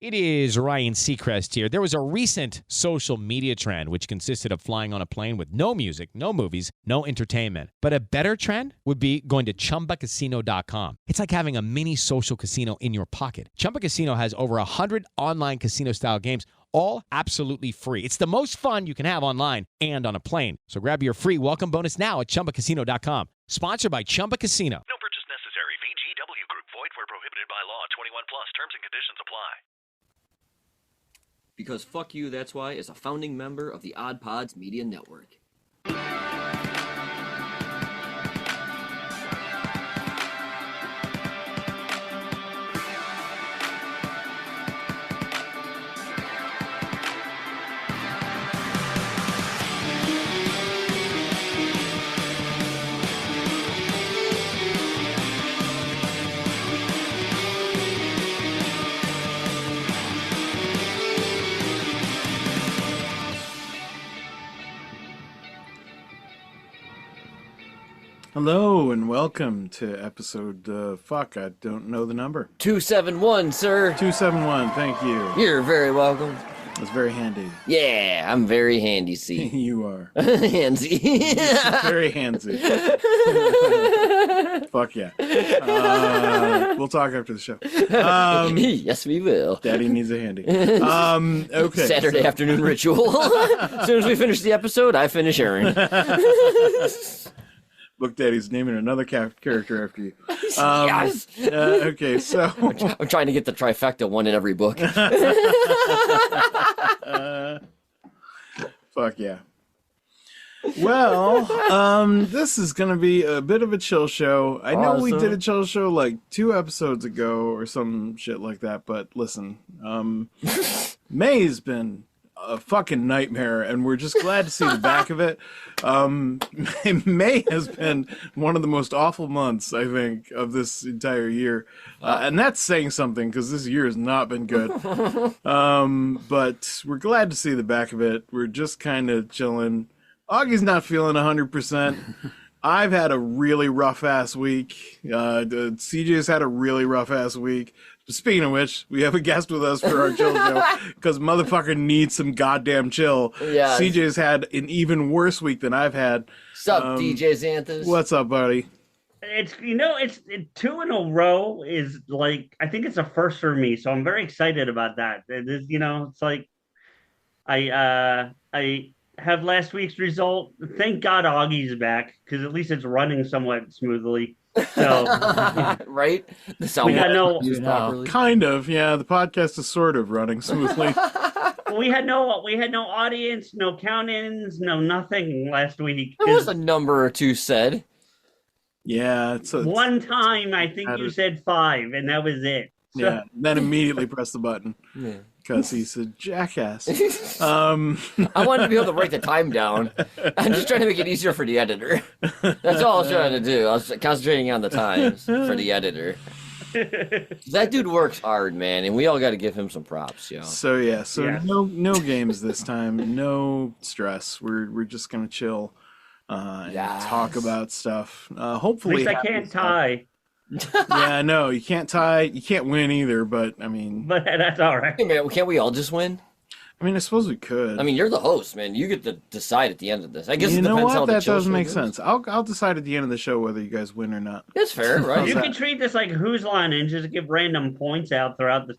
It is Ryan Seacrest here. There was a recent social media trend which consisted of flying on a plane with no music, no movies, no entertainment. But a better trend would be going to ChumbaCasino.com. It's like having a mini social casino in your pocket. Chumba Casino has over 100 online casino-style games, all absolutely free. It's the most fun you can have online and on a plane. So grab your free welcome bonus now at ChumbaCasino.com. Sponsored by Chumba Casino. No purchase necessary. VGW Group. Void where prohibited by law. 21 plus. Terms and conditions apply. Because Fuck You, That's Why is a founding member of the Odd Pods Media Network. Hello and welcome to episode, I don't know the number. 271, sir. 271, thank you. You're very welcome. That's very handy. Yeah, I'm very handy, see. You are. Handsy. Very handsy. Fuck yeah. We'll talk after the show. Yes, we will. Daddy needs a handy. Okay. Saturday afternoon ritual. As soon as we finish the episode, I finish Erin. Look, Daddy's naming another character after you. Yes. Okay, so I'm trying to get the trifecta, one in every book. Fuck yeah. Well, this is going to be a bit of a chill show. I know we did a chill show like 2 episodes ago or some shit like that, but listen, May's been a fucking nightmare, and we're just glad to see the back of it. May has been one of the most awful months, I think, of this entire year. And that's saying something, because this year has not been good. But we're glad to see the back of it. We're just kind of chilling. Augie's not feeling 100%. I've had a really rough-ass week. CJ's had a really rough-ass week. Speaking of which, we have a guest with us for our chill show because motherfucker needs some goddamn chill. Yes. CJ's had an even worse week than I've had. What's up, DJ Xanthus? What's up, buddy? It's 2 in a row is like, I think it's a first for me, so I'm very excited about that. It's like I have last week's result. Thank God Augie's back because at least it's running somewhat smoothly. So right, we got no kind of, yeah. The podcast is sort of running smoothly. we had no audience, no count-ins, no nothing last week. There was a number or two said. Yeah, it's one time I think you said 5, and that was it. So. Yeah, then immediately press the button. Yeah. Because he's a jackass. I wanted to be able to write the time down. I'm just trying to make it easier for the editor. That's all I was trying to do. I was concentrating on the times for the editor. That dude works hard, man, and we all got to give him some props, yo. So no games this time, no stress. We're just gonna chill and talk about stuff. Hopefully, at least I can't tie. Yeah, no, you can't tie. You can't win either, but I mean... But that's all right. Hey, man, can't we all just win? I mean, I suppose we could. I mean, you're the host, man. You get to decide at the end of this. I guess you it know depends what? how That does make sense. I'll decide at the end of the show whether you guys win or not. That's fair, right? You can treat this like Who's Line and just give random points out throughout the...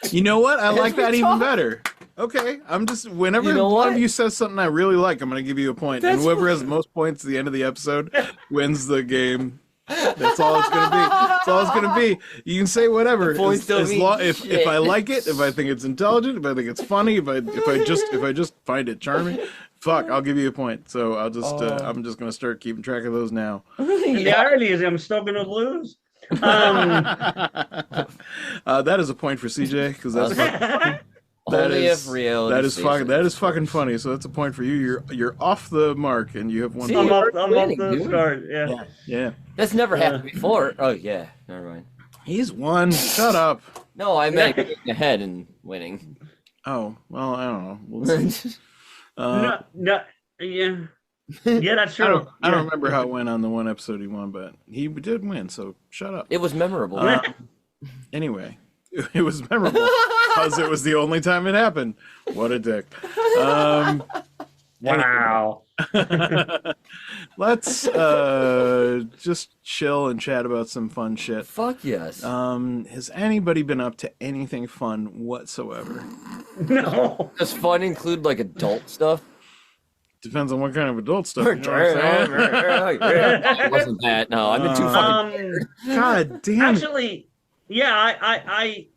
You know what? I like that even better. Okay, I'm just... Whenever one of you says something I really like, I'm going to give you a point. And whoever has the most points at the end of the episode wins the game. That's all it's gonna be. That's all it's gonna be. You can say whatever. If I like it, if I think it's intelligent, if I think it's funny, if I just find it charming, fuck, I'll give you a point. So I'll just I'm just gonna start keeping track of those now. The irony is I'm still gonna lose. That is a point for CJ because that's fucking, that is fucking funny. So that's a point for you. You're off the mark and you have one. I'm off the start. Yeah. That's never happened before. Oh yeah, never mind. He's won. Shut up. No, I meant getting ahead and winning. Oh well, I don't know. We'll see. Yeah, that's true. I don't remember how it went on the one episode he won, but he did win. So shut up. It was memorable. Anyway, it was memorable. because it was the only time it happened. What a dick. Wow. Let's just chill and chat about some fun shit. Fuck yes. Has anybody been up to anything fun whatsoever? No. Does fun include like adult stuff? Depends on what kind of adult stuff. You know what I'm saying? It wasn't that. No, I've been too fucking tired. God damn. Actually, yeah,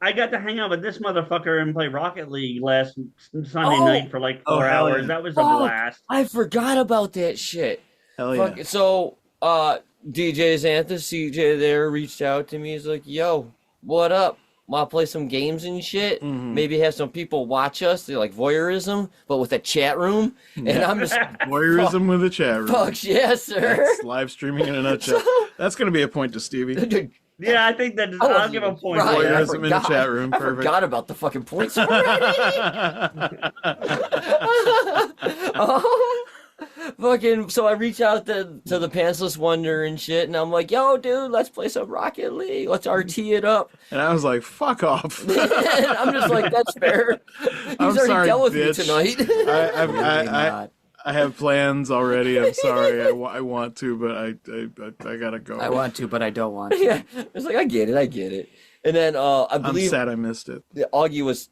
I got to hang out with this motherfucker and play Rocket League last Sunday night for like 4 hell hours. yeah. That was a blast. I forgot about that shit. Hell yeah. So, DJ Xanthus, CJ there reached out to me. He's like, yo, what up? Want to play some games and shit? Maybe have some people watch us. They're like voyeurism, but with a chat room. And I'm just Voyeurism with a chat room. fuck yes, sir. That's live streaming in a nutshell. That's going to be a point to Stevie. Dude, Yeah, I think that I I'll wasn't give a even point. trying. I Voyeurism in a forgot. chat room. I Perfect. forgot about the fucking points already. Fucking, so I reach out to the Pantsless Wonder and shit, and I'm like, yo, dude, let's play some Rocket League. Let's RT it up. And I was like, fuck off. And I'm just like, that's fair. He's I'm already sorry, dealt with bitch. me tonight. I have plans already. I'm sorry. I want to, but I gotta go. I want to, but I don't want to. Yeah, it's like, I get it. And then I I'm believe sad I missed it. Augie was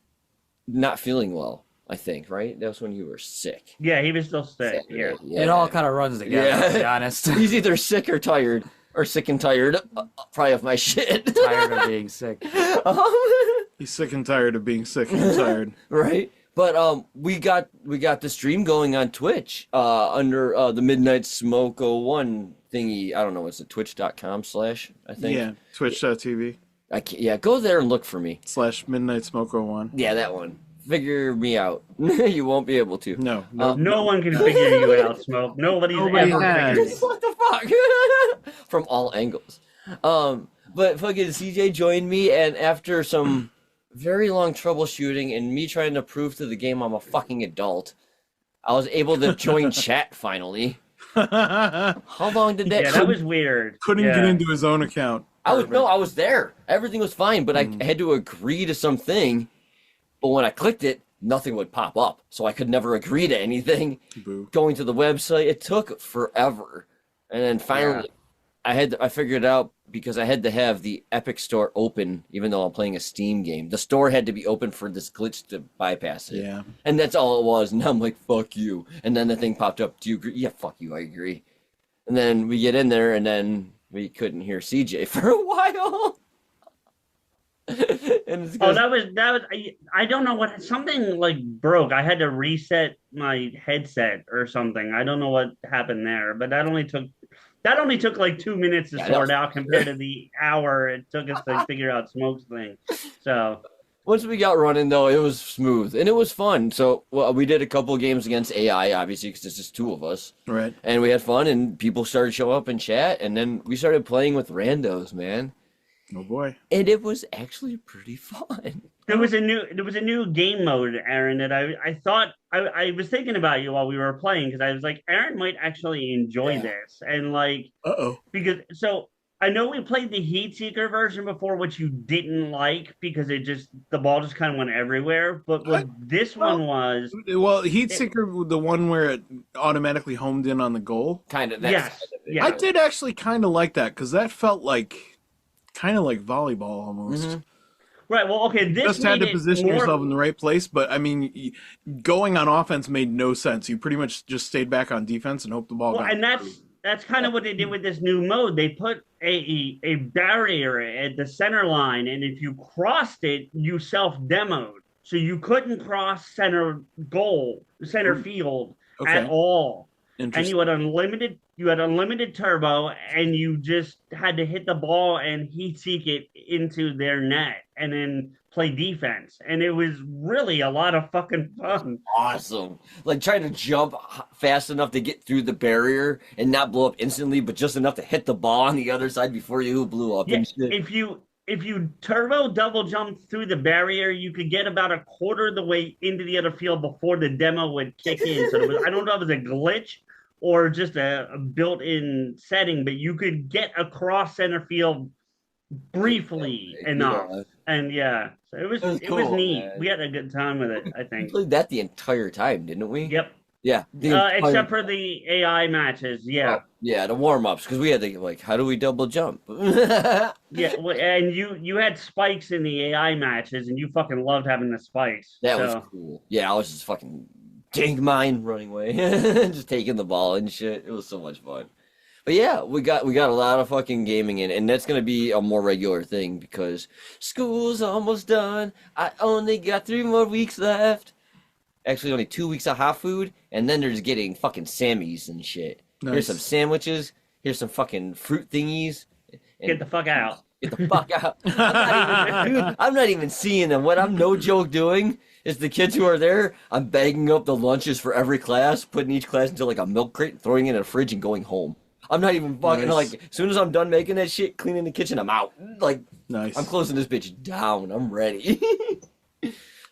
not feeling well, I think, right? That was when you were sick. Yeah, he was still sick. Yeah. Yeah. It all kind of runs together, to be honest. He's either sick or tired, or sick and tired, probably of my shit. Tired of being sick. He's sick and tired of being sick and tired. Right? But we got the stream going on Twitch under the Midnight Smoke 01 thingy. I don't know, it's it twitch.com/ I think. Yeah, twitch.tv Yeah, go there and look for me. / Midnight Smoke 01. Yeah, that one. Figure me out. You won't be able to. No. No one can figure you out, Smoke. Nobody Nobody ever has. figured you. What the fuck? From all angles. But fucking CJ joined me, and after some very long troubleshooting and me trying to prove to the game I'm a fucking adult, I was able to join chat finally. How long did that? Yeah, that was weird. Couldn't get into his own account. I was there. Everything was fine, but I had to agree to something. But when I clicked it, nothing would pop up, so I could never agree to anything. Boo. Going to the website, it took forever, and then finally, I figured it out because I had to have the Epic Store open, even though I'm playing a Steam game. The store had to be open for this glitch to bypass it. Yeah. And that's all it was. And I'm like, fuck you. And then the thing popped up. Do you agree? Yeah, fuck you. I agree. And then we get in there, and then we couldn't hear CJ for a while. And it's Oh, that was I don't know what, something like broke. I had to reset my headset or something. I don't know what happened there, but that only took like 2 minutes to sort out compared to the hour it took us to figure out Smoke's thing. So once we got running, though, it was smooth and it was fun. So we did a couple games against AI, obviously, because it's just two of us. Right. And we had fun, and people started showing up in chat, and then we started playing with randos, man. Oh boy. And it was actually pretty fun. there was a new game mode, Erin, that I thought I was thinking about you while we were playing, because I was like, Erin might actually enjoy this, and like, because so I know we played the Heat Seeker version before, which you didn't like because the ball just kind of went everywhere. But what this one was, well, Heat Seeker, the one where it automatically homed in on the goal. Kind of. Yes. I did actually kind of like that because that felt kind of like volleyball almost. Mm-hmm. Right. Well, okay. This just had to position yourself in the right place, but I mean, going on offense made no sense. You pretty much just stayed back on defense and hoped the ball. Well, got and that's kind of what they did with this new mode. They put a barrier at the center line, and if you crossed it, you self-demoed, so you couldn't cross center field at all. And you had unlimited turbo, and you just had to hit the ball and heat seek it into their net and then play defense. And it was really a lot of fucking fun. Awesome. Like trying to jump fast enough to get through the barrier and not blow up instantly, but just enough to hit the ball on the other side before you blew up and shit. If you turbo double jump through the barrier, you could get about a quarter of the way into the other field before the demo would kick in. So I don't know if it was a glitch or just a built-in setting, but you could get across center field briefly enough. And So it was That was it was cool, neat. man. We had a good time with it, I We think. played that the entire time, didn't we? Yep. Yeah. Except for the AI matches, yeah. Oh, yeah, the warm-ups, because we had to, like, how do we double jump? Yeah, well, and you had spikes in the AI matches, and you fucking loved having the spikes. That so. was cool. Yeah, I was just fucking tank mine running away, just taking the ball and shit. It was so much fun. But yeah, we got a lot of fucking gaming in, and that's gonna be a more regular thing because school's almost done. I only got 3 more weeks left. Actually, only 2 weeks of hot food, and then there's getting fucking Sammys and shit. Nice. Here's some sandwiches. Here's some fucking fruit thingies. Get the fuck out. Get the fuck out. I'm not even seeing them. What I'm no joke doing is the kids who are there, I'm bagging up the lunches for every class, putting each class into like a milk crate, throwing it in a fridge, and going home. I'm not even fucking, Nice. like, as soon as I'm done making that shit, cleaning the kitchen, I'm out. Like, Nice. I'm closing this bitch down. I'm ready.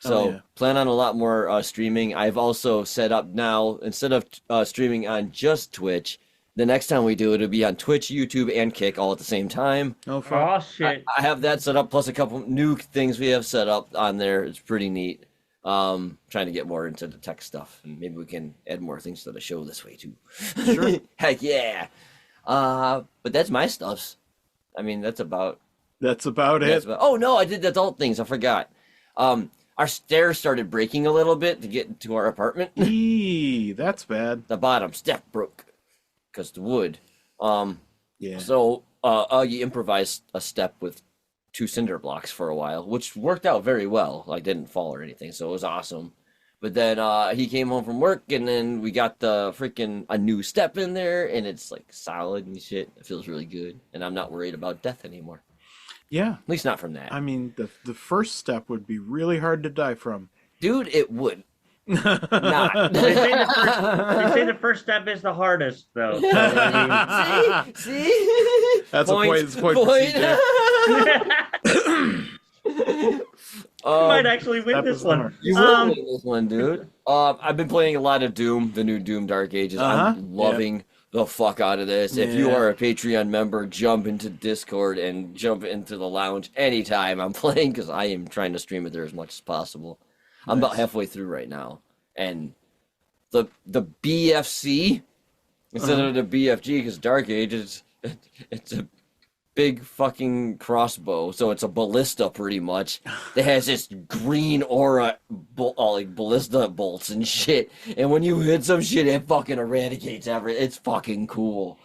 So, Oh, yeah. plan on a lot more streaming. I've also set up now, instead of streaming on just Twitch, the next time we do it, it'll be on Twitch, YouTube, and Kick all at the same time. Oh, fuck. Oh shit. I have that set up, plus a couple new things we have set up on there. It's pretty neat. Trying to get more into the tech stuff, and maybe we can add more things to the show this way too. Sure. Heck yeah. But that's my stuffs. I mean, that's about That's about it. oh no, I did the adult things. I forgot. Our stairs started breaking a little bit to get into our apartment. Eee, that's bad. The bottom step broke because the wood. Yeah. So you improvised a step with 2 cinder blocks for a while, which worked out very well. Like, didn't fall or anything, so it was awesome. But then he came home from work, and then we got the freaking a new step in there, and it's like solid and shit. It feels really good, and I'm not worried about death anymore. Yeah. At least not from that. I mean, the first step would be really hard to die from. Dude, it would. Not. They say the first step is the hardest, though. So, I mean, See? That's a point for CJ. you might actually win Step this is one. hard. You will win this one, dude. I've been playing a lot of Doom, the new Doom Dark Ages. I'm loving the fuck out of this. If you Yeah. are a Patreon member, jump into Discord and jump into the lounge anytime I'm playing, because I am trying to stream it there as much as possible. I'm about halfway through right now. And the BFC, instead of the BFG, because Dark Ages, it's a big fucking crossbow, so it's a ballista pretty much. That has this green aura, like ballista bolts and shit. And when you hit some shit, it fucking eradicates everything. It's fucking cool.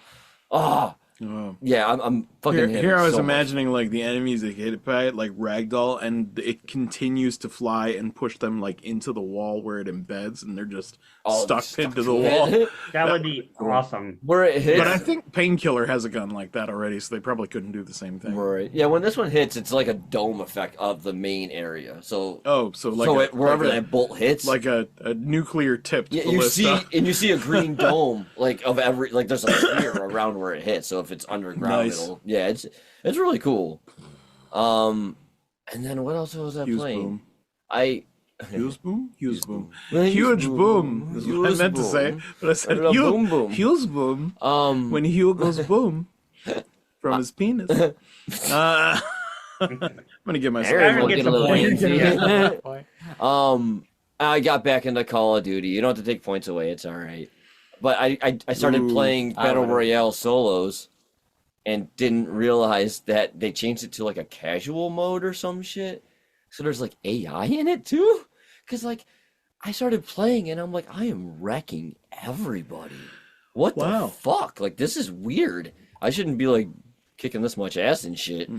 Ah, Oh. yeah, I'm fucking. Here I was so much. imagining like the enemies that get hit by it, like ragdoll, and it continues to fly and push them like into the wall where it embeds, and they're just stuck into the wall. That would be awesome. Where it hits. But I think Painkiller has a gun like that already, so they probably couldn't do the same thing. Right. Yeah, when this one hits, it's like a dome effect of the main area. So Oh, so like wherever that bolt hits, like a nuclear tipped yeah, you ballista. see a green dome like of every, like there's a sphere around where it hits. So if it's underground, Nice. it's really cool. And then what else was I Huge playing? boom. Huge boom? Huge boom. Huge Huge boom. boom is what I Huge meant to say, boom. but I said What about boom boom? Huge boom. When Hugh goes boom from his penis. I'm gonna give myself Aaron Aaron will gets get a a little point. antsy. I got back into Call of Duty. You don't have to take points away. It's all right. But I started Ooh, playing Battle Royale solos and didn't realize that they changed it to like a casual mode or some shit. So there's like AI in it too? Because like I started playing and I'm like, I am wrecking everybody. What Wow. the fuck? Like, this is weird. I shouldn't be like kicking this much ass and shit.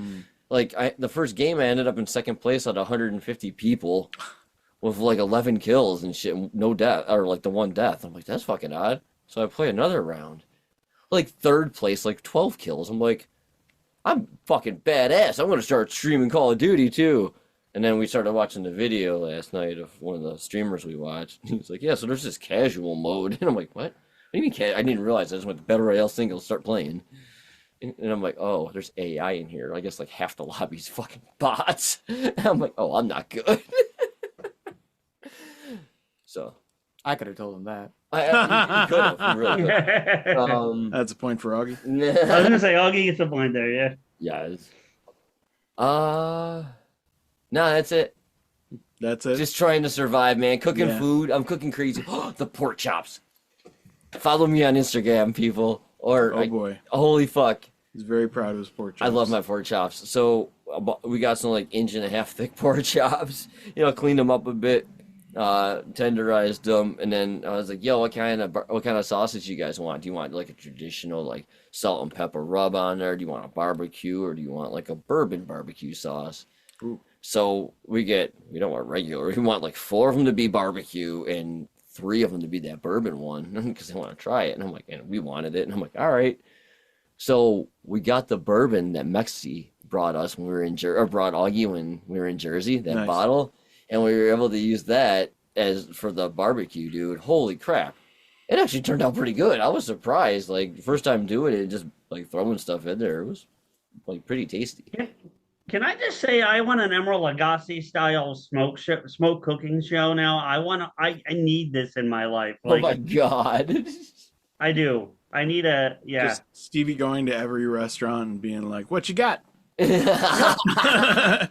Like the first game I ended up in second place out of 150 people with like 11 kills and shit, no death, or like the one death. I'm like, that's fucking odd. So I play another round. Like third place, like 12 kills. I'm like, I'm fucking badass. I'm gonna start streaming Call of Duty too. And then we started watching the video last night of one of the streamers we watched. He's like, yeah, so there's this casual mode. And I'm like, what? What do you mean I didn't realize. I just went to Battle Royale single, start playing. And I'm like, oh, there's AI in here. I guess like half the lobby's fucking bots. And I'm like, oh, I'm not good. So I could have told him that. I could have, really could. That's a point for Augie. I was gonna say Augie gets a point there, yeah. Yes. No, that's it. That's it. Just trying to survive, man. Cooking Yeah. food. I'm cooking crazy. The pork chops. Follow me on Instagram, people. Or boy, holy fuck. he's very proud of his pork chops. I love my pork chops. So we got some like 1.5 inch thick pork chops. Cleaned them up a bit, tenderized them, and then I was like, "Yo, what kind of sausage you guys want? Do you want like a traditional like salt and pepper rub on there? Do you want a barbecue, or do you want like a bourbon barbecue sauce?" Ooh. So we don't want regular. We want like 4 of them to be barbecue and 3 of them to be that bourbon one because they want to try it. And I'm like, and we wanted it, and I'm like, all right. So we got the bourbon that Mexi brought us when we were in brought Augie when we were in Jersey, that Nice. bottle, and we were able to use that as for the barbecue, dude. Holy crap. It actually turned out pretty good. I was surprised. Like, first time doing it, just like throwing stuff in there. It was like pretty tasty. Can I just say I want an Emerald Lagasse style smoke cooking show now? I need this in my life. Oh my God. I do. I need Just Stevie going to every restaurant and being like, "What you got?" I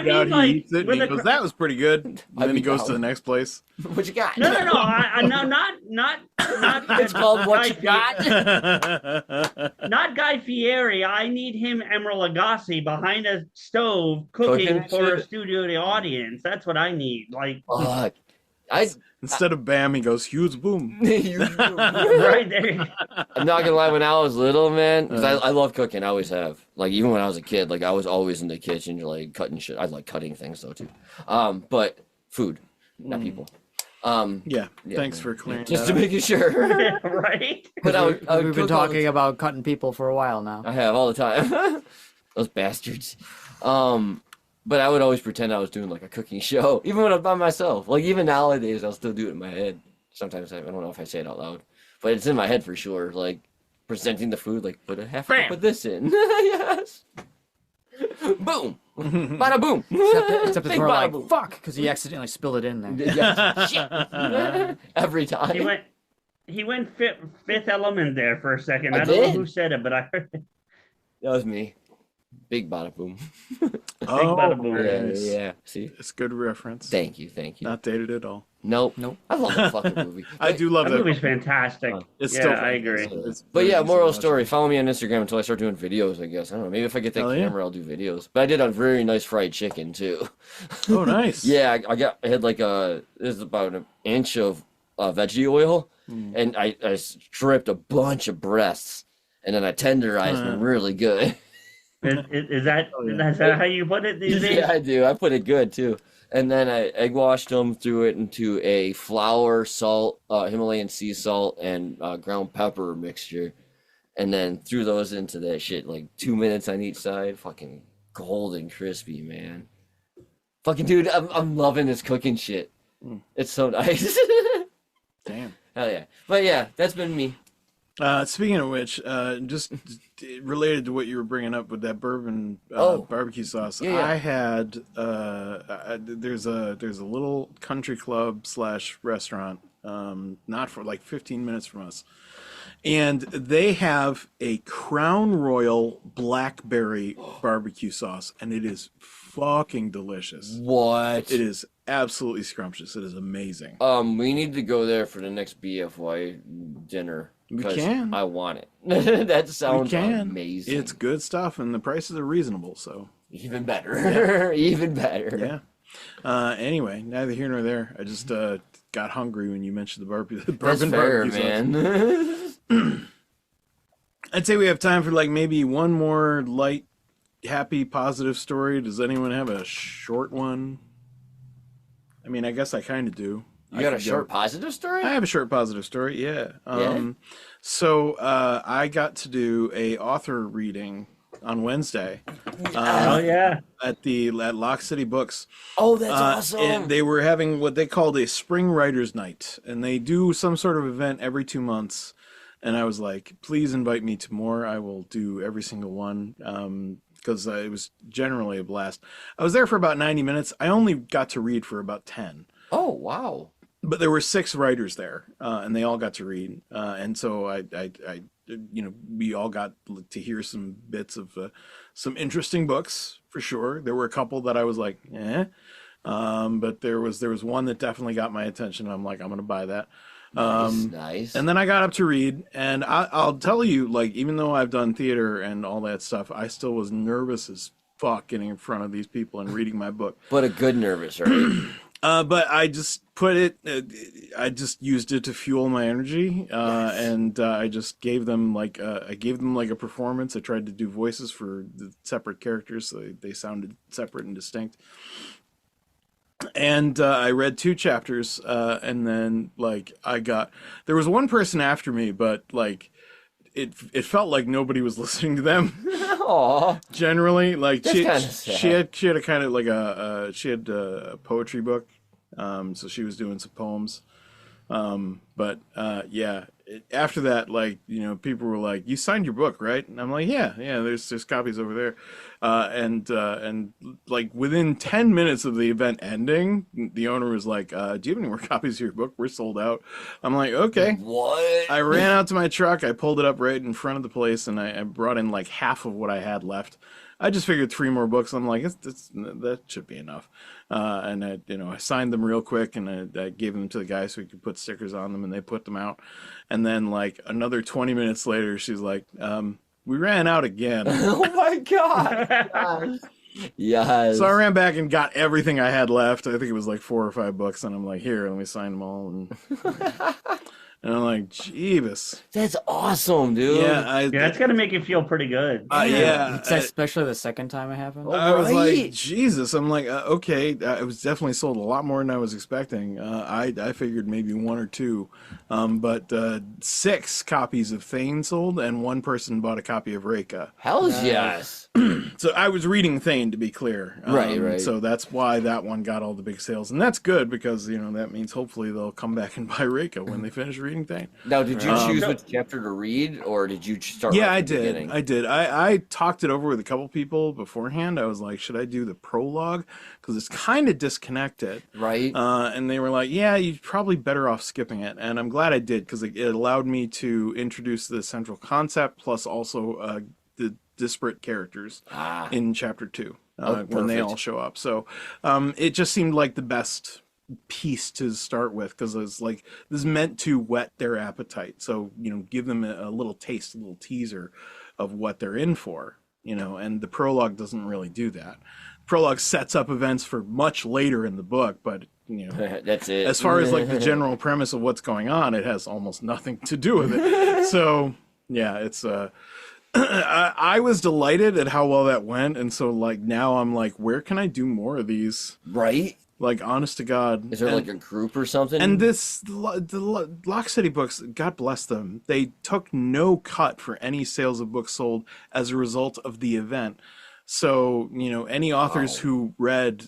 mean, like, he eats it, and he goes, "That was pretty good." And then he goes to the next place. What you got? No. Not. It's called What You Got. Not Guy Fieri. I need him Emerald Lagasse behind a stove cooking for a studio audience. That's what I need. Like, Instead of bam, he goes huge boom. right there. I'm not gonna lie. When I was little, man, because I love cooking. I always have. Like even when I was a kid, like I was always in the kitchen, like cutting shit. I like cutting things though too. But food, not people. Yeah. Thanks for clearing. Just that to up. making sure. Right. But We've been talking about cutting people for a while now. I have all the time. Those bastards. But I would always pretend I was doing like a cooking show, even when I'm by myself. Like even nowadays, I'll still do it in my head. Sometimes I don't know if I say it out loud, but it's in my head for sure. Like presenting the food, like put a half cup of this in. Yes. Boom. Bada boom. Except it's Big more bada like, boom. fuck, because he accidentally spilled it in there. Yes. Shit. Every time. He went fifth element there for a second. I I don't did. know who said it, but I heard it. That was me. Big bada boom. Oh, bada boom. Yeah. See? it's good reference. Thank you. Not dated at all. Nope. I love that fucking movie. I do love That that. movie's fantastic. It's Yeah, still I agree. But yeah, moral story. Follow me on Instagram until I start doing videos, I guess. I don't know. Maybe if I get that Hell yeah. camera, I'll do videos. But I did a very nice fried chicken, too. Oh, nice. Yeah, I had like this about 1 inch of veggie oil, and I stripped a bunch of breasts, and then I tenderized them really good. Is that how you put it these days? Yeah, I do. I put it good, too. And then I egg washed them, threw it into a flour, salt, Himalayan sea salt, and ground pepper mixture. And then threw those into that shit, like 2 minutes on each side. Fucking golden crispy, man. Fucking dude, I'm loving this cooking shit. It's so nice. Damn. Hell yeah. But yeah, that's been me. Speaking of which, just related to what you were bringing up with that bourbon barbecue sauce, Yeah. I had there's a little country club / restaurant, not for like 15 minutes from us, and they have a Crown Royal blackberry barbecue sauce, and it is fucking delicious. What? It is absolutely scrumptious. It is amazing. We need to go there for the next BFY dinner. We 'cause can. I want it. That sounds amazing. It's good stuff, and the prices are reasonable, so even better. Even better. yeah. Anyway, neither here nor there. I just got hungry when you mentioned the bourbon That's fair, barbecue sauce. man. I'd say we have time for like maybe one more light, happy, positive story. Does anyone have a short one? I mean, I guess I kind of do. You got a short positive story? I have a short positive story, yeah. So I got to do a author reading on Wednesday. Oh yeah. At Lock City Books. Oh, that's awesome. And they were having what they called a Spring Writers Night, and they do some sort of event every 2 months. And I was like, please invite me to more. I will do every single one. Because it was generally a blast. I was there for about 90 minutes. I only got to read for about 10. Oh, wow. But there were 6 writers there, and they all got to read. And so I we all got to hear some bits of some interesting books for sure. There were a couple that I was like, but there was one that definitely got my attention. I'm like, I'm gonna buy that. Nice. And then I got up to read, and I'll tell you, like, even though I've done theater and all that stuff, I still was nervous as fuck getting in front of these people and reading my book. But a good nervous, right? But I just I just used it to fuel my energy, and I just gave them like a performance. I tried to do voices for the separate characters, so they sounded separate and distinct. And I read 2 chapters, and then like there was one person after me, but like it felt like nobody was listening to them. Aw. Generally, like she had a kind of like she had a poetry book, so she was doing some poems. After that, like, people were like, "You signed your book, right?" And I'm like, yeah, there's copies over there. And like within 10 minutes of the event ending, the owner was like, "Do you have any more copies of your book? We're sold out." I'm like, "Okay." What? I ran out to my truck. I pulled it up right in front of the place, and I brought in like half of what I had left. I just figured 3 more books. I'm like, that should be enough. And I signed them real quick, and I gave them to the guy so he could put stickers on them, and they put them out. And then like another 20 minutes later, she's like, "We ran out again." Oh my god. Yes. So I ran back and got everything I had left. I think it was like 4 or 5 books, and I'm like, "Here, let me sign them all." And I'm like, "Jeebus." That's awesome, dude. Yeah, that's gonna make you feel pretty good. Especially the second time it happened. I was like, Jesus. I'm like, okay. It was definitely sold a lot more than I was expecting. I figured maybe 1 or 2, but 6 copies of Thane sold, and 1 person bought a copy of Reka. Hell's yes. So I was reading Thane, to be clear. Right. So that's why that one got all the big sales, and that's good because that means hopefully they'll come back and buy Reka when they finish reading Thane. Now, did you choose which chapter to read, or did you start? Yeah, right I from the did. beginning? I did. I talked it over with a couple people beforehand. I was like, should I do the prologue? Because it's kind of disconnected. Right. And they were like, yeah, you're probably better off skipping it. And I'm glad I did, because it allowed me to introduce the central concept, plus also the disparate characters in chapter 2 when they all show up. So it just seemed like the best piece to start with, because it's like, this is meant to whet their appetite. So, give them a little taste, a little teaser of what they're in for, and the prologue doesn't really do that. Prologue sets up events for much later in the book, but that's it. As far as like the general premise of what's going on, it has almost nothing to do with it. So yeah, it's I was delighted at how well that went, and so like now I'm like, where can I do more of these? Right. Like, honest to God. Is there like a group or something? And the Lock City books, God bless them, they took no cut for any sales of books sold as a result of the event. So, any authors who read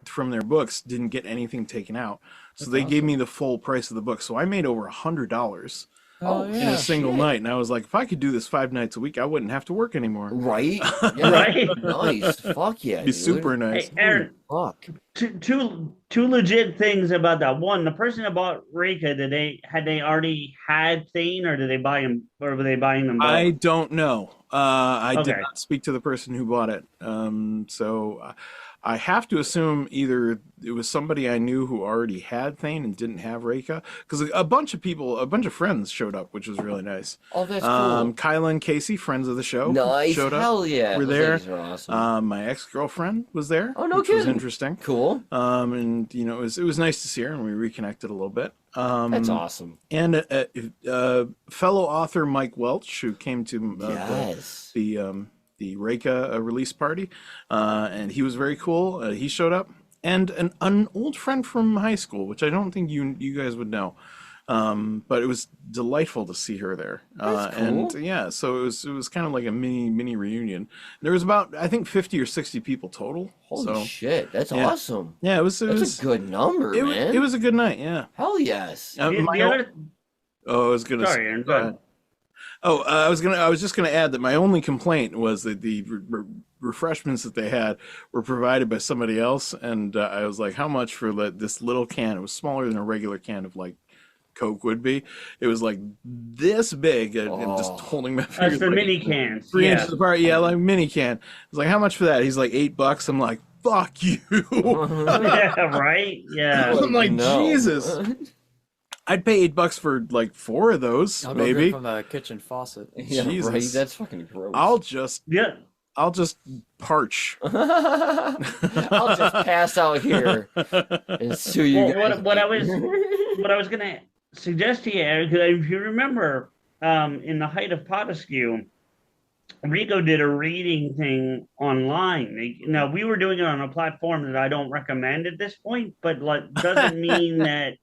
from their books didn't get anything taken out. So they gave me the full price of the book. So I made over $100 in a single night. And I was like, if I could do this 5 nights a week, I wouldn't have to work anymore. Right? Yeah. Right. Nice. Fuck yeah. It'd be super nice. Hey, Erin, fuck. Two legit things about that. One, the person that bought Reka, had they already had Thane, or did they buy him, or were they buying them both? I don't know. I did not speak to the person who bought it. So I have to assume either it was somebody I knew who already had Thane and didn't have Reka, because a bunch of friends showed up, which was really nice. Oh, that's cool. Colin and Kacey, friends of the show, showed up. Hell yeah. Were there. Are awesome. My ex-girlfriend was there. Oh, no which kidding. was interesting. Cool. And it was nice to see her, and we reconnected a little bit. That's awesome. And fellow author Mike Welch, who came to the Reka release party, and he was very cool. He showed up, and an old friend from high school, which I don't think you guys would know, but it was delightful to see her there. That's cool. And yeah, so it was kind of like a mini reunion. There was about, I think, 50 or 60 people total. Holy shit, that's awesome. Yeah, that's a good number, man. It was a good night. Yeah. Hell yes. I was gonna. Sorry, Aaron, go ahead. I was just gonna add that my only complaint was that the refreshments that they had were provided by somebody else, and I was like, how much for this little can? It was smaller than a regular can of like Coke would be. It was like this big and just holding my fingers. That's the like mini cans. 3 inches apart. Yeah, like mini can. I was like, how much for that? He's like $8. I'm like, fuck you. Yeah, right? Yeah. I'm like, Jesus. I'd pay $8 for like 4 of those, I'll maybe. go drink from the kitchen faucet. Yeah, Jesus. right. That's fucking gross. I'll just parch. I'll just pass out here and sue you. Well, what I was gonna suggest to you, Erin, because if you remember, in the height of Potaskew, Rico did a reading thing online. Now we were doing it on a platform that I don't recommend at this point, but doesn't mean that.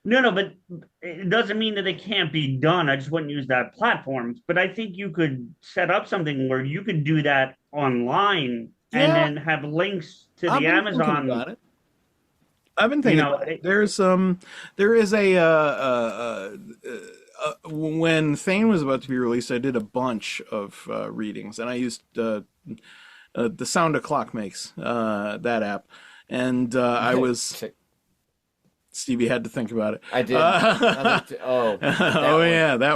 No, but it doesn't mean that it can't be done. I just wouldn't use that platform. But I think you could set up something where you could do that online and then have links to the Amazon. About it. I've been thinking about it. There is when Thane was about to be released, I did a bunch of readings, and I used the sound a clock makes, that app, and I was. Stevie had to think about it. I did. That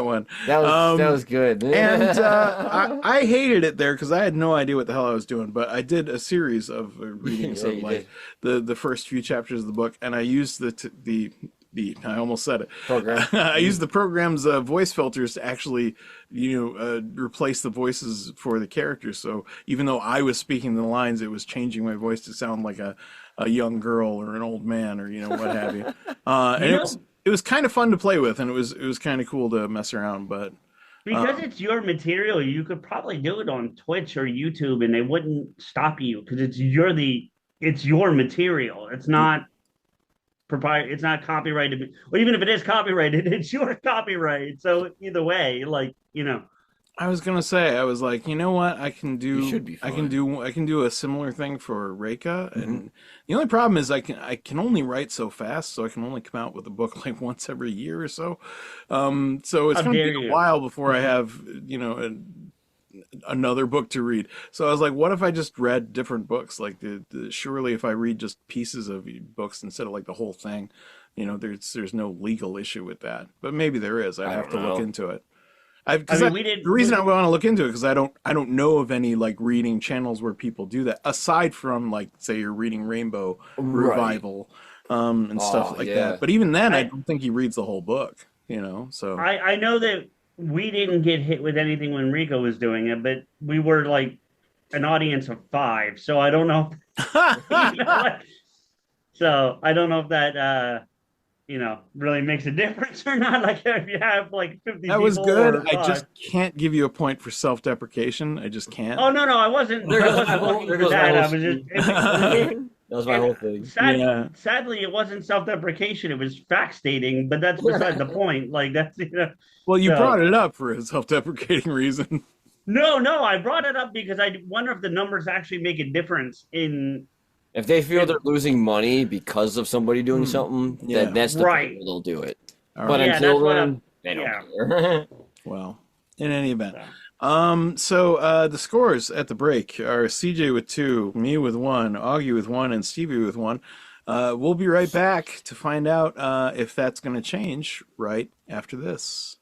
one. That was good. And I hated it there because I had no idea what the hell I was doing. But I did a series of readings of like the first few chapters of the book, and I used I almost said it. Program. I used the program's voice filters to actually, replace the voices for the characters. So even though I was speaking the lines, it was changing my voice to sound like a young girl or an old man or what have you. And it was kind of fun to play with, and it was kind of cool to mess around. But because it's your material, you could probably do it on Twitch or YouTube, and they wouldn't stop you because it's your material. It's not it's not copyrighted. Well, even if it is copyrighted, it's your copyright. So either way, I was gonna say, I was like, you know what, I can do. You should be fine. I can do a similar thing for Reika, and the only problem is I can only write so fast, so I can only come out with a book like once every year or so. So it's gonna be a while before I have another book to read. So I was like, what if I just read different books? Like surely if I read just pieces of books instead of like the whole thing, there's no legal issue with that. But maybe there is. I have to look into it. The reason I want to look into it because I don't know of any like reading channels where people do that aside from like say you're reading Rainbow Revival and stuff like that. But even then, I don't think he reads the whole book. So I know that we didn't get hit with anything when Rico was doing it, but we were like an audience of 5, so I don't know. So I don't know if that. Really makes a difference or not. Like if you have like 50 people. That was good. I just can't give you a point for self-deprecation. I just can't. Oh no, I wasn't. There goes that was my whole thing. Sadly, it wasn't self-deprecation. It was fact stating, but that's beside the point. Like that's Well, you brought it up for a self-deprecating reason. No, I brought it up because I wonder if the numbers actually make a difference in. If they feel they're losing money because of somebody doing something, then that's the point they'll do it. But until then, they don't care. Well, in any event. So the scores at the break are CJ with 2, me with 1, Augie with 1, and Stevie with 1. We'll be right back to find out if that's going to change right after this.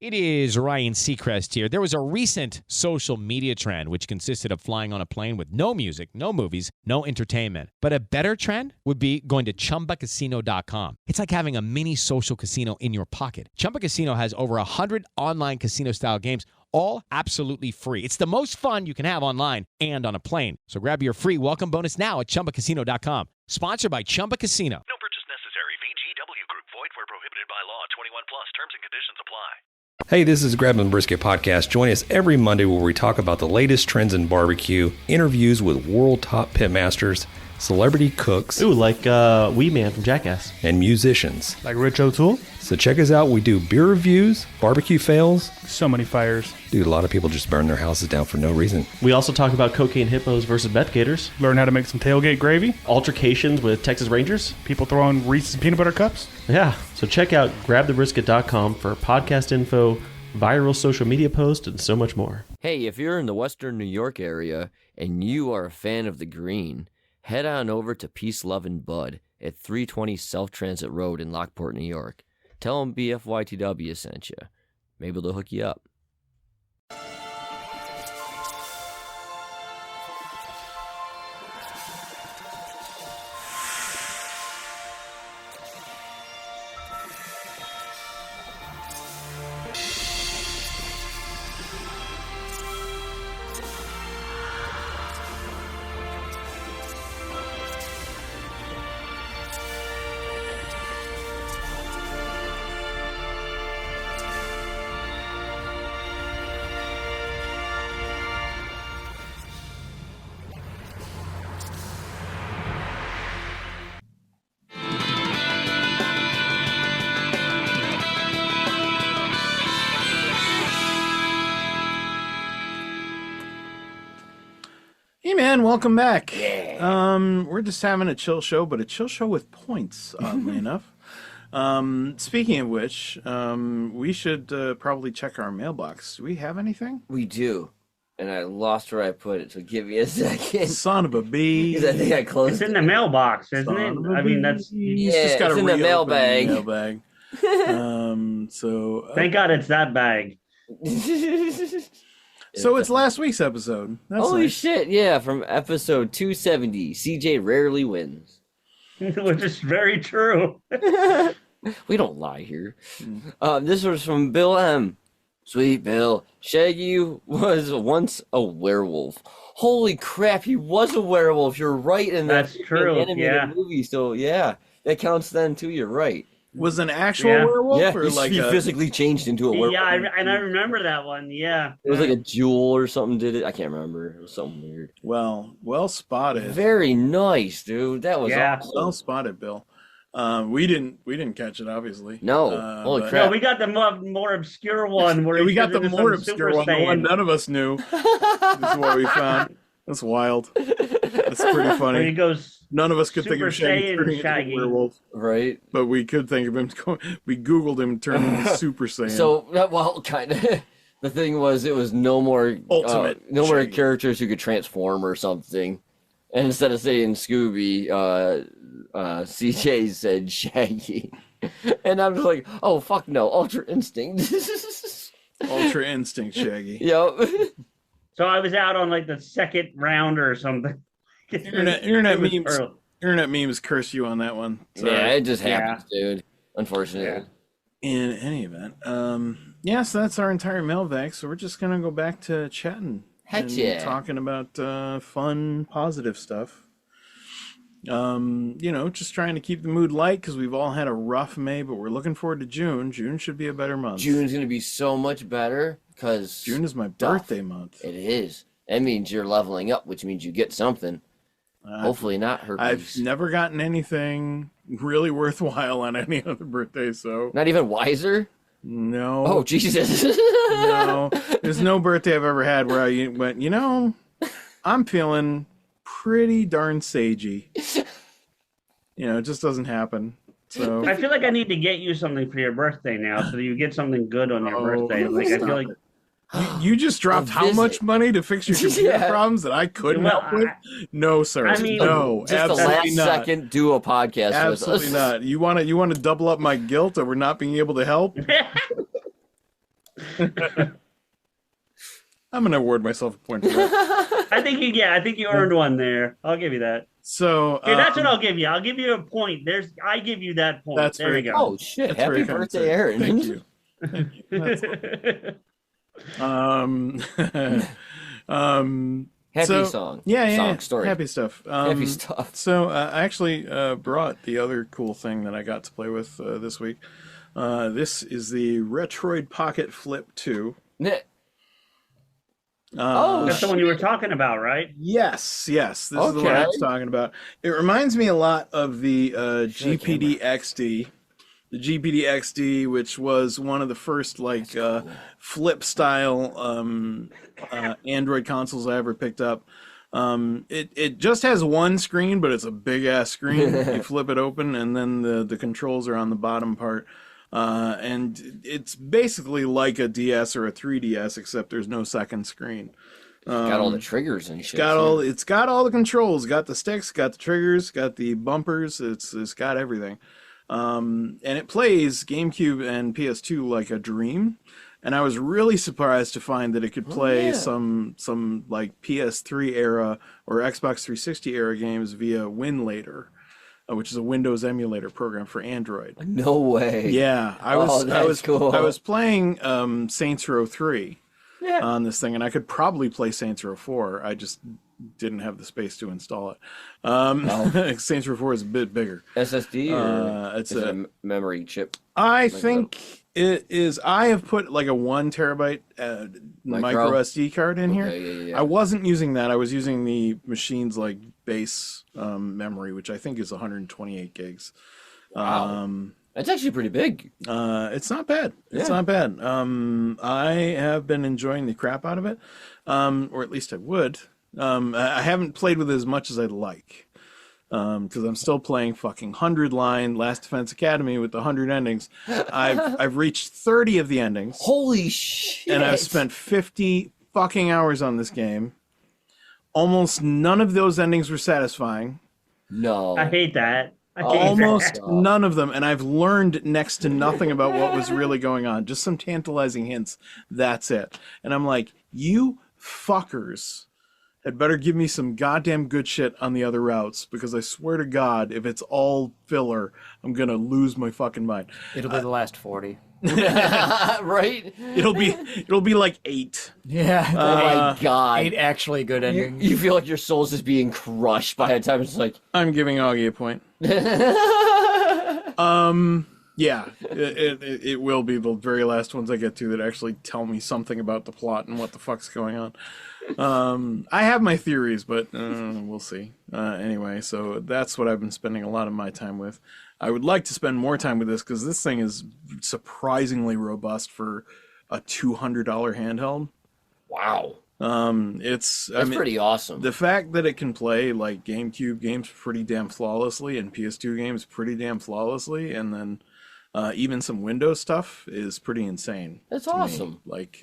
It is Ryan Seacrest here. There was a recent social media trend which consisted of flying on a plane with no music, no movies, no entertainment. But a better trend would be going to ChumbaCasino.com. It's like having a mini social casino in your pocket. Chumba Casino has over 100 online casino-style games, all absolutely free. It's the most fun you can have online and on a plane. So grab your free welcome bonus now at ChumbaCasino.com. Sponsored by Chumba Casino. No purchase necessary. VGW Group. Void where prohibited by law. 21 plus. Terms and conditions apply. Hey, this is Grab and Brisket Podcast. Join us every Monday where we talk about the latest trends in barbecue, interviews with world top pitmasters, celebrity cooks. Ooh, like Wee Man from Jackass. And musicians. Like Rich O'Toole. So check us out. We do beer reviews, barbecue fails. So many fires. Dude, a lot of people just burn their houses down for no reason. We also talk about cocaine hippos versus meth gators. Learn how to make some tailgate gravy. Altercations with Texas Rangers. People throwing Reese's peanut butter cups. Yeah, so check out grabthebrisket.com for podcast info, viral social media posts, and so much more. Hey, if you're in the Western New York area and you are a fan of the green, head on over to Peace, Love, and Bud at 320 South Transit Road in Lockport, New York. Tell them BFYTW sent you. Maybe they'll hook you up. Hey man, welcome back. We're just having a chill show, but a chill show with points, oddly enough. Speaking of which, we should probably check our mailbox. Do we have anything? We do. And I lost where I put it, so give me a second. Son of a bee. Because I think I closed It's in the mailbox, isn't it? I mean, that's... Yeah, just gotta it's in the reopen mailbag. Thank God it's that bag. So it's last week's episode. That's Holy nice. shit, yeah, from episode 270, CJ rarely wins. Which is very true. We don't lie here. This was from Bill M. Sweet Bill. Shaggy was once a werewolf. Holy crap, he was a werewolf. You're right in that That's true, animated movie. So, yeah, that counts then, too. You're right. Was an actual werewolf? Yeah, or like he a... physically changed into a werewolf. Yeah, and I remember that one, yeah. It was like a jewel or something did it. I can't remember. It was something weird. Well spotted. Very nice, dude. That was awesome. Well spotted, Bill. We didn't catch it, obviously. No. Holy crap. No, we got the more obscure one. Where we got the more obscure one, the one none of us knew. This is what we found. That's wild. That's pretty funny. Where he goes, none of us could think Super of Shaggy Saiyan turning into a Shaggy. werewolf. Right. But we could think of him we Googled him turning into Super Saiyan. So, well, kind of. The thing was, it was no more Ultimate no more Shaggy. characters who could transform or something. And instead of saying Scooby, CJ said Shaggy. And I'm just like, oh, fuck no, Ultra Instinct. Ultra Instinct Shaggy. Yep. So I was out on like the second round or something. Internet memes curse you on that one. Sorry. Yeah, it just happens, dude. Unfortunately. In any event, so that's our entire mailbag. So we're just gonna go back to chatting. Heck and yeah. Talking about fun, positive stuff. Just trying to keep the mood light because we've all had a rough May, but we're looking forward to June. June should be a better month. June's gonna be so much better because June is my birthday month. It is. That means you're leveling up, which means you get something. Hopefully not herpes. I've never gotten anything really worthwhile on any other birthday, so... Not even wiser? No. Oh, Jesus. No. There's no birthday I've ever had where I went, I'm feeling pretty darn sagey. It just doesn't happen. So I feel like I need to get you something for your birthday now, so that you get something good on your birthday. Like I feel like you just dropped how much money to fix your computer problems that I couldn't help with? No, sir. I mean, no, just the absolutely last not. second do a podcast Absolutely with us. not. You want to double up my guilt over not being able to help? I'm gonna award myself a point for that. I think you earned one there. I'll give you that. So here, that's what I'll give you. I'll give you a point. I give you that point. That's there we go. Oh shit! That's Happy very birthday, Erin. Thank you. That's Happy song. Yeah. Song story. Happy stuff. Happy stuff. So I actually brought the other cool thing that I got to play with this week. This is the Retroid Pocket Flip 2. That's the one you were talking about, right? Yes. This is the one I was talking about. It reminds me a lot of the GPD XD. The GPD XD, which was one of the first flip style Android consoles I ever picked up. It just has one screen, but it's a big ass screen. You flip it open, and then the controls are on the bottom part. And it's basically like a DS or a 3DS, except there's no second screen. Got all the triggers and shit. It's got all the controls. Got the sticks, got the triggers, got the bumpers. It's got everything. And it plays GameCube and PS2 like a dream. And I was really surprised to find that it could play some like PS3 era or Xbox 360 era games via WinLater, which is a Windows emulator program for Android. No way. Yeah, I was playing Saints Row 3 on this thing, and I could probably play Saints Row 4. I just didn't have the space to install it. Saints Row 4 is a bit bigger. SSD or it's a memory chip? I think it is. I have put like a 1 terabyte micro SD card in here. Yeah. I wasn't using that. I was using the machine's like base memory, which I think is 128 gigs. Wow. That's actually pretty big. It's not bad. It's not bad. I have been enjoying the crap out of it, or at least I would. I haven't played with it as much as I'd like, because I'm still playing fucking 100 line Last Defense Academy with the 100 endings. I've reached 30 of the endings. Holy shit! And I've spent 50 fucking hours on this game. Almost none of those endings were satisfying. No, I hate that. Almost none of them, and I've learned next to nothing about what was really going on. Just some tantalizing hints. That's it. And I'm like, you fuckers had better give me some goddamn good shit on the other routes, because I swear to God, if it's all filler, I'm gonna lose my fucking mind. It'll be the last 40. Right? It'll be like 8. Yeah. Oh my God. 8 actually good endings. You feel like your soul's just being crushed by the time it's like... I'm giving Augie a point. Yeah, it will be the very last ones I get to that actually tell me something about the plot and what the fuck's going on. I have my theories, but we'll see. Anyway, so that's what I've been spending a lot of my time with. I would like to spend more time with this, because this thing is surprisingly robust for a $200 handheld. Wow. That's pretty awesome. The fact that it can play like GameCube games pretty damn flawlessly and PS2 games pretty damn flawlessly, and then even some Windows stuff is pretty insane. That's awesome. Me. Like,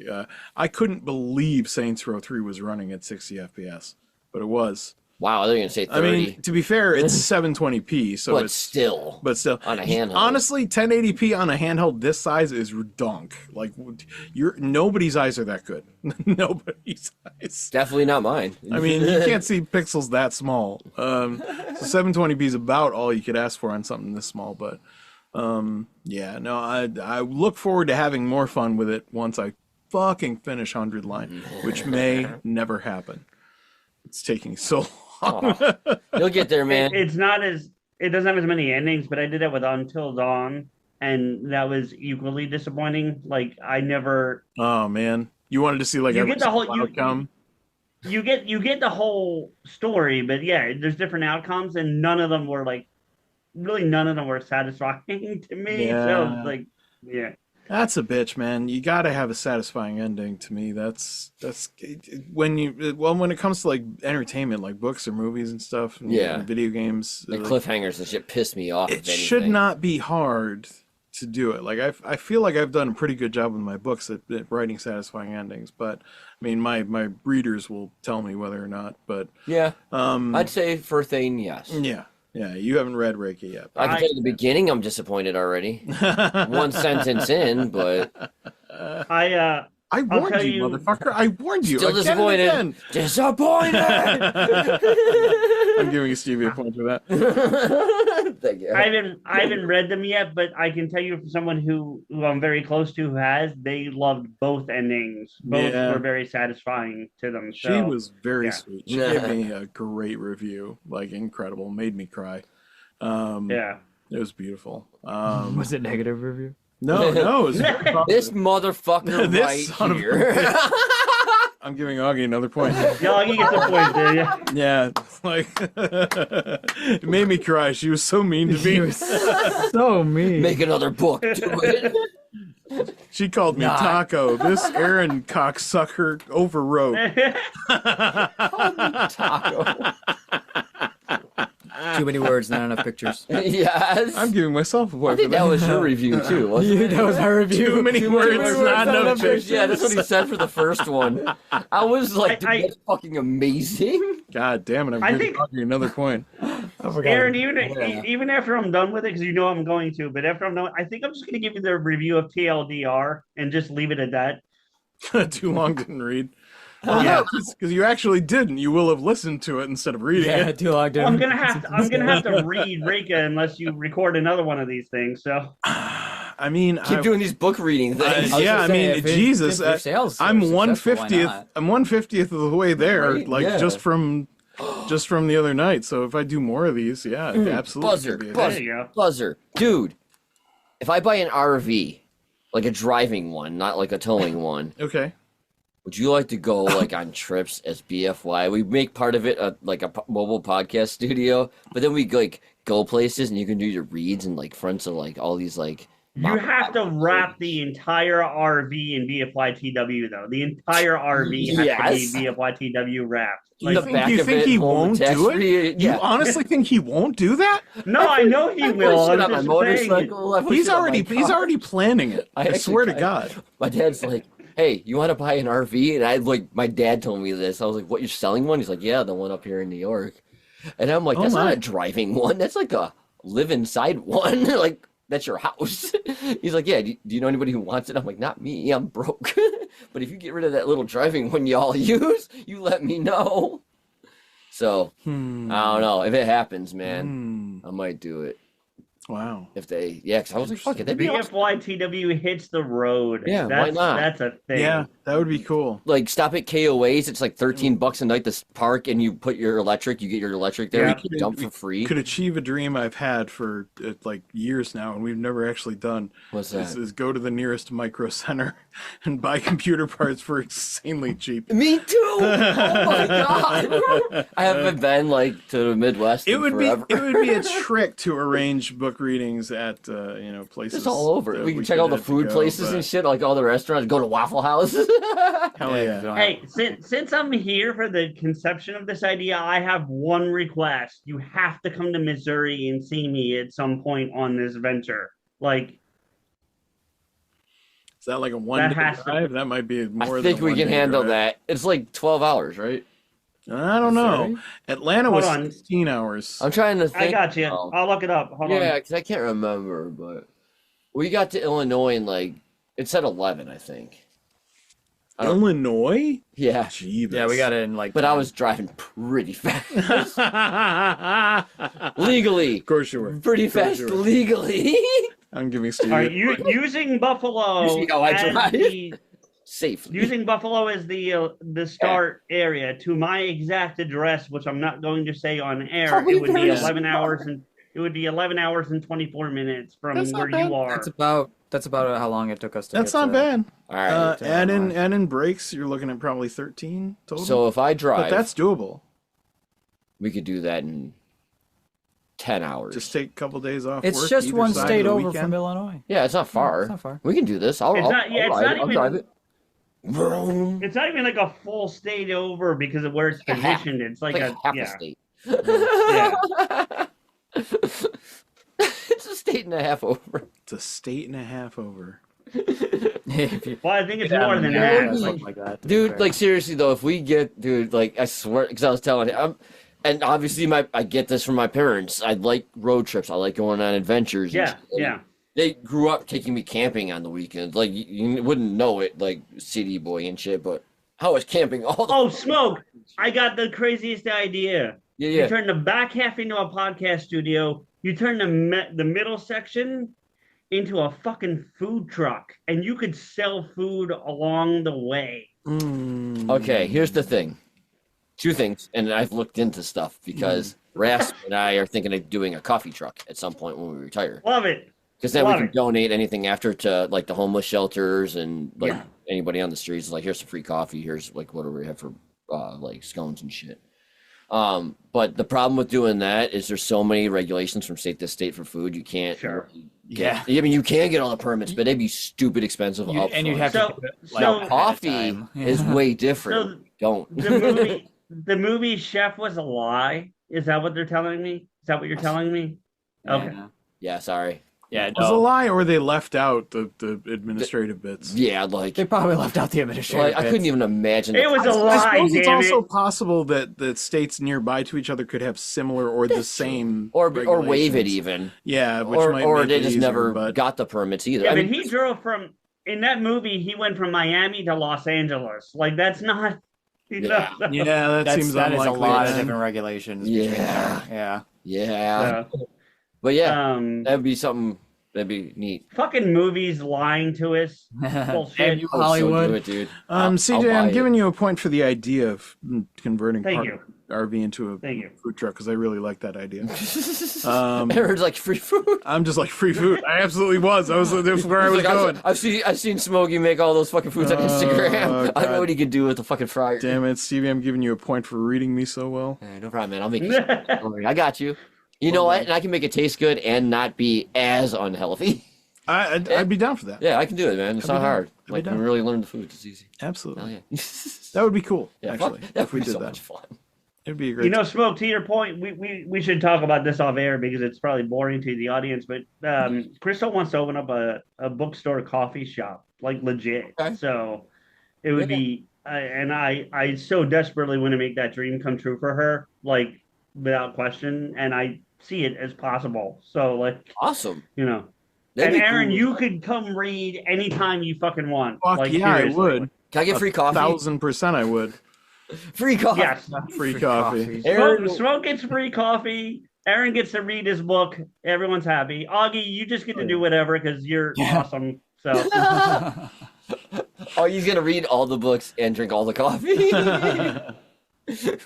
I couldn't believe Saints Row 3 was running at 60 FPS, but it was. Wow, they're going to say 30. I mean, to be fair, it's 720p, so but still on a handheld. Honestly, 1080p on a handheld this size is redunk. Like, nobody's eyes are that good. Nobody's eyes. Definitely not mine. I mean, you can't see pixels that small. So 720p is about all you could ask for on something this small. But yeah, no, I look forward to having more fun with it once I fucking finish 100 line, which may never happen. It's taking so long. You'll get there, man. It doesn't have as many endings, but I did that with Until Dawn, and that was equally disappointing. Like, I never. Oh man, you wanted to see like you get the whole outcome. You get the whole story, but yeah, there's different outcomes, and none of them were satisfying to me. Yeah. So like, yeah. That's a bitch, man. You got to have a satisfying ending to me. That's when it comes to like entertainment, like books or movies and stuff, and video games. The cliffhangers and shit piss me off. It should not be hard to do it. Like I feel like I've done a pretty good job with my books at writing satisfying endings, but I mean my readers will tell me whether or not. But yeah, I'd say for Thane, yes. Yeah, you haven't read Reiki yet. I can tell you the beginning, I'm disappointed already. One sentence in, but I warned you, motherfucker. I warned you. Still disappointed. Disappointed. I'm giving Stevie a point for that. Thank you. I haven't read them yet, but I can tell you from someone who I'm very close to who has, they loved both endings. Both were very satisfying to them. So, she was very sweet. She gave me a great review, like incredible, made me cry. It was beautiful. Was it negative review? No, it was this motherfucker right here. I'm giving Augie another point. Yeah, Augie gets a point there, yeah. Yeah, like it made me cry. She was so mean to me. She was so mean. Make another book. Do it. She called me Taco. This Erin cocksucker overwrote. Taco. Too many words, not enough pictures. Yes. I'm giving myself a point. I think that was your review too, wasn't it? That was my review. Too many words, not enough pictures. Yeah, that's what he said for the first one. I was like, dude, that's fucking amazing. God damn it! I I'm think- giving you another point. Aaron, even after I'm done with it, because you know I'm going to, but after I'm done, I think I'm just going to give you the review of TLDR and just leave it at that. Too long didn't read. Yeah, because you actually didn't. You will have listened to it instead of reading it. Too long. I'm gonna have to read Rika unless you record another one of these things. So I mean, Keep doing these book reading things. yeah, I mean, Jesus, if sales I'm are successful, why 1/50th. not? I'm 1/50th of the way there, Right, like yeah. just from the other night. So if I do more of these, yeah, absolutely. Buzzer, could be a there buzzer, you go. buzzer, dude. If I buy an RV, like a driving one, not like a towing one, hit. Okay. would you like to go like on trips as BFY? We make part of it like a mobile podcast studio, but then we like go places and you can do your reads and like fronts of like all these like. you have to wrap the entire RV in BFYTW though. The entire RV has Yes. to be BFYTW wrapped. The You back think of it, he home won't text do it? read, You yeah. honestly think he won't do that? No, I know he will. I put shit I'm on my just saying. motorcycle. I put He's shit on my already car. planning it. I actually- swear to God. My dad's like, "Hey, you want to buy an RV?" And I like, my dad told me this. I was like, "What? You're selling one?" He's like, "Yeah, the one up here in New York." And I'm like, Oh "That's not my. a driving one. That's like a live inside one. Like that's your house." He's like, "Yeah. Do you know anybody who wants it?" I'm like, "Not me. I'm broke. But if you get rid of that little driving one y'all use, you let me know." So I don't know if it happens, man. I might do it Wow. if they. Yeah, because I was like, "Fuck it, that'd be awesome." BFYTW hits the road. Yeah, why not? That's a thing. Yeah, that would be cool. Like stop at KOAs. It's like $13 a night to park, and you put your electric. You get your electric there. Yeah. You can dump for free. Could achieve a dream I've had for like years now, and we've never actually done. What's that? Is go to the nearest micro center and buy computer parts for insanely cheap. Me too. Oh my god! I haven't been like to the Midwest. It in would forever. be a trick to arrange book readings at places. It's all over. that We can check all the have to food go, places but and shit, like all the restaurants. Go to Waffle House. Hell yeah! Hey, since I'm here for the conception of this idea, I have one request. You have to come to Missouri and see me at some point on this venture. Like, Is that like a one-day has to- drive? That might be more. I think than we a can one-day handle drive. that. It's like 12 hours, right? I don't know. Missouri? Atlanta Hold was on. 16 hours. I'm trying to think. I got you. Oh. I'll look it up. Hold Yeah, on. because I can't remember, but we got to Illinois in like it said 11, I think. I don't- Illinois? Yeah, Jeebus. Yeah, we got it in like. but I was driving pretty fast, legally. Of course you were. Pretty Of course fast you were. legally. I'm giving Steve. All right, using Buffalo You see how I as drive? the Safely. using Buffalo as the start area to my exact address, which I'm not going to say on air. Probably It would be very 11 smart. hours and it would be 11 hours and 24 minutes from That's not where bad. you are. That's about how long it took us to. That's get not to- bad. All right. Add in breaks, you're looking at probably 13 total. So if I but drive, that's doable. we could do that in 10 hours. Just take a couple days off. It's work just either one side state of the over weekend. from Illinois. Yeah, it's not far. It's not far. We can do this. I'll It's not- I'll yeah, it's ride not it. I'll even- drive it. Vroom. It's not even like a full state over because of where it's Like a half- positioned. It's like, Like half yeah. a state. Yeah. It's a state and a half over. It's a state and a half over. If you- Well, I think it's Yeah, more than yeah, that. something like that, to be Dude, fair. like seriously though, if we get, dude, like I swear, because I was telling him, and obviously I get this from my parents. I like road trips. I like going on adventures. and Yeah, shit. yeah. They grew up taking me camping on the weekends. Like you wouldn't know it, like city boy and shit, but I was camping all the. Oh, Smoke! I got the craziest idea. Yeah, You yeah. turn the back half into a podcast studio. You turn the middle section into a fucking food truck, and you could sell food along the way. Okay, here's the thing. Two things, and I've looked into stuff because Rasp and I are thinking of doing a coffee truck at some point when we retire. Love it. Because then we Love can it. donate anything after to like the homeless shelters and like Yeah. anybody on the streets. Like, here's some free coffee. Here's like whatever we have for like scones and shit. But the problem with doing that is there's so many regulations from state to state for food. You can't. Sure. Get, I mean, you can get all the permits, but they'd be stupid expensive. You- and you'd have So- to do it, so- like, ahead of coffee time. is way different. So Don't. the movie Chef was a lie. Is that what they're telling me? Is that what you're telling me? Okay. Yeah, sorry. Yeah, It was a lie, or they left out the administrative bits. Yeah, like they probably left out the administrative. like I couldn't even imagine. It was a lie. I suppose it's damn also it. possible that states nearby to each other could have similar or the same or waive it regulations. even. Yeah, which or might or make they it just easier, never but... got the permits either. Yeah, I but mean, he drove from in that movie. He went from Miami to Los Angeles. Like that's not. Yeah. Yeah, that seems that is a unlikely. lot of then. different regulations. Yeah. Yeah. But yeah, Um, that'd be something. That'd be neat. fucking movies lying to us. Bullshit. You Hollywood. So do it, dude. CJ, I'll I'm buy giving you a point for the idea of converting Thank part you. RV into a Thank you. food truck because I really like that idea. Erin's like free food. I'm just like free food. I absolutely was. That's where I was He's like, going. I've seen Smokey make all those fucking foods on Instagram. I know God. what he could do with the fucking fryer. Damn it, Stevie! I'm giving you a point for reading me so well. No problem, man. I'll make you. Don't worry, I got you. You know what? And I can make it taste good and not be as unhealthy. I'd be down for that. Yeah, I can do it, man. It's not hard. I'd be Like, you down. really learn the food. It's easy. Absolutely. Hell yeah. That would be cool. Yeah, actually, that if we would be did so that, much fun. it'd be a great. You know, Smoke, to your point, we should talk about this off air because it's probably boring to the audience. But Crystal wants to open up a bookstore coffee shop, like legit. Okay. So it would be, and I so desperately want to make that dream come true for her, like without question. And I see it as possible. So like, Awesome. you know. That'd And be Erin, cool. you could come read anytime you fucking want. Fuck like, yeah, seriously. I would. Can I get free coffee? 1,000% I would. Free coffee. Yes. Free coffee. Smoke gets free coffee. Erin gets to read his book. Everyone's happy. Augie, you just get to do whatever because you're awesome. So Oh, he's gonna read all the books and drink all the coffee.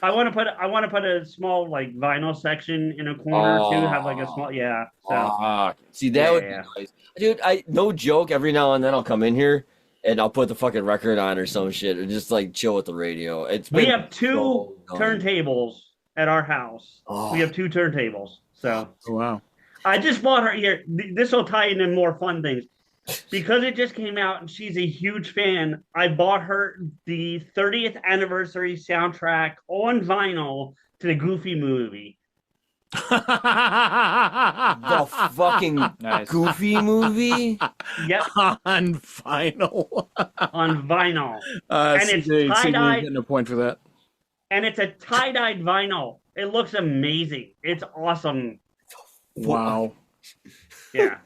I want to put a small like vinyl section in a corner too. Have like a small So See, that would be Yeah. nice. Dude, no joke, every now and then I'll come in here and I'll put the fucking record on or some shit and just like chill with the radio. we been have two so nice. turntables at our house. Oh. We have two turntables. So Oh, wow. I just bought her here. This will tie into more fun things. Because it just came out and she's a huge fan, I bought her the 30th anniversary soundtrack on vinyl to the Goofy movie. The fucking Nice. Goofy movie. Yep, On vinyl. on vinyl. And it's CJ, tie-dye. getting a point for that. And it's a tie-dyed vinyl. It looks amazing. It's awesome. Wow. Yeah.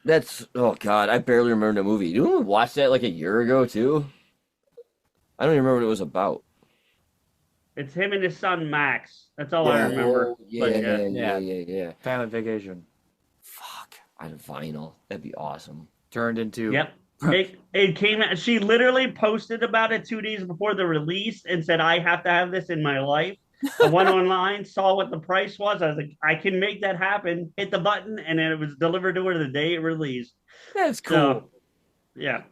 That's oh god, I barely remember the movie. Didn't we watch that like a year ago too? I don't even remember what it was about. It's him and his son Max. That's all I remember. Oh, yeah, But, yeah. Family vacation. Fuck, on vinyl. That'd be awesome. Turned into. Yep. It came out. She literally posted about it 2 days before the release and said, I have to have this in my life. I went online, saw what the price was. I was like, I can make that happen. Hit the button, and then it was delivered to her the day it released. That's cool. So, yeah.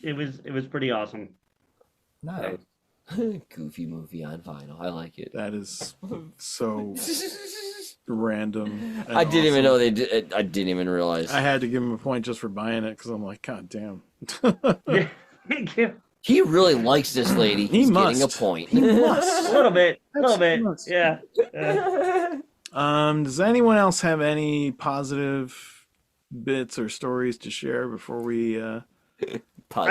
It was pretty awesome. Nice. Goofy movie on vinyl. I like it. That is so random. and I didn't even awesome. know they did. I didn't even realize. I had to give him a point just for buying it because I'm like, God damn. Yeah. Thank you. He really likes this lady. He He's must. getting a point. He must. A little bit. Absolutely. Yeah. Does anyone else have any positive bits or stories to share before we? I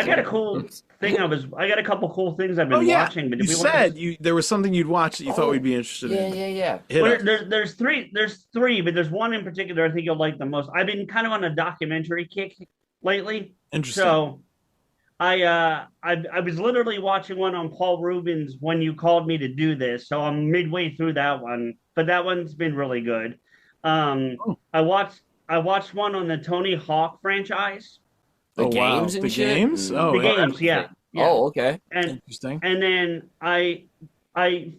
got a cool thing. I got a couple cool things I've been watching. But you said there was something you'd watch that you thought we'd be interested in. Yeah. Well, there's three, but there's one in particular I think you'll like the most. I've been kind of on a documentary kick lately. Interesting. So I was literally watching one on Paul Rubens when you called me to do this. So I'm midway through that one, but that one's been really good. I watched one on the Tony Hawk franchise. The Oh, wow. games and The shit? games? Oh, The games, yeah. Oh, okay. And Interesting. and then I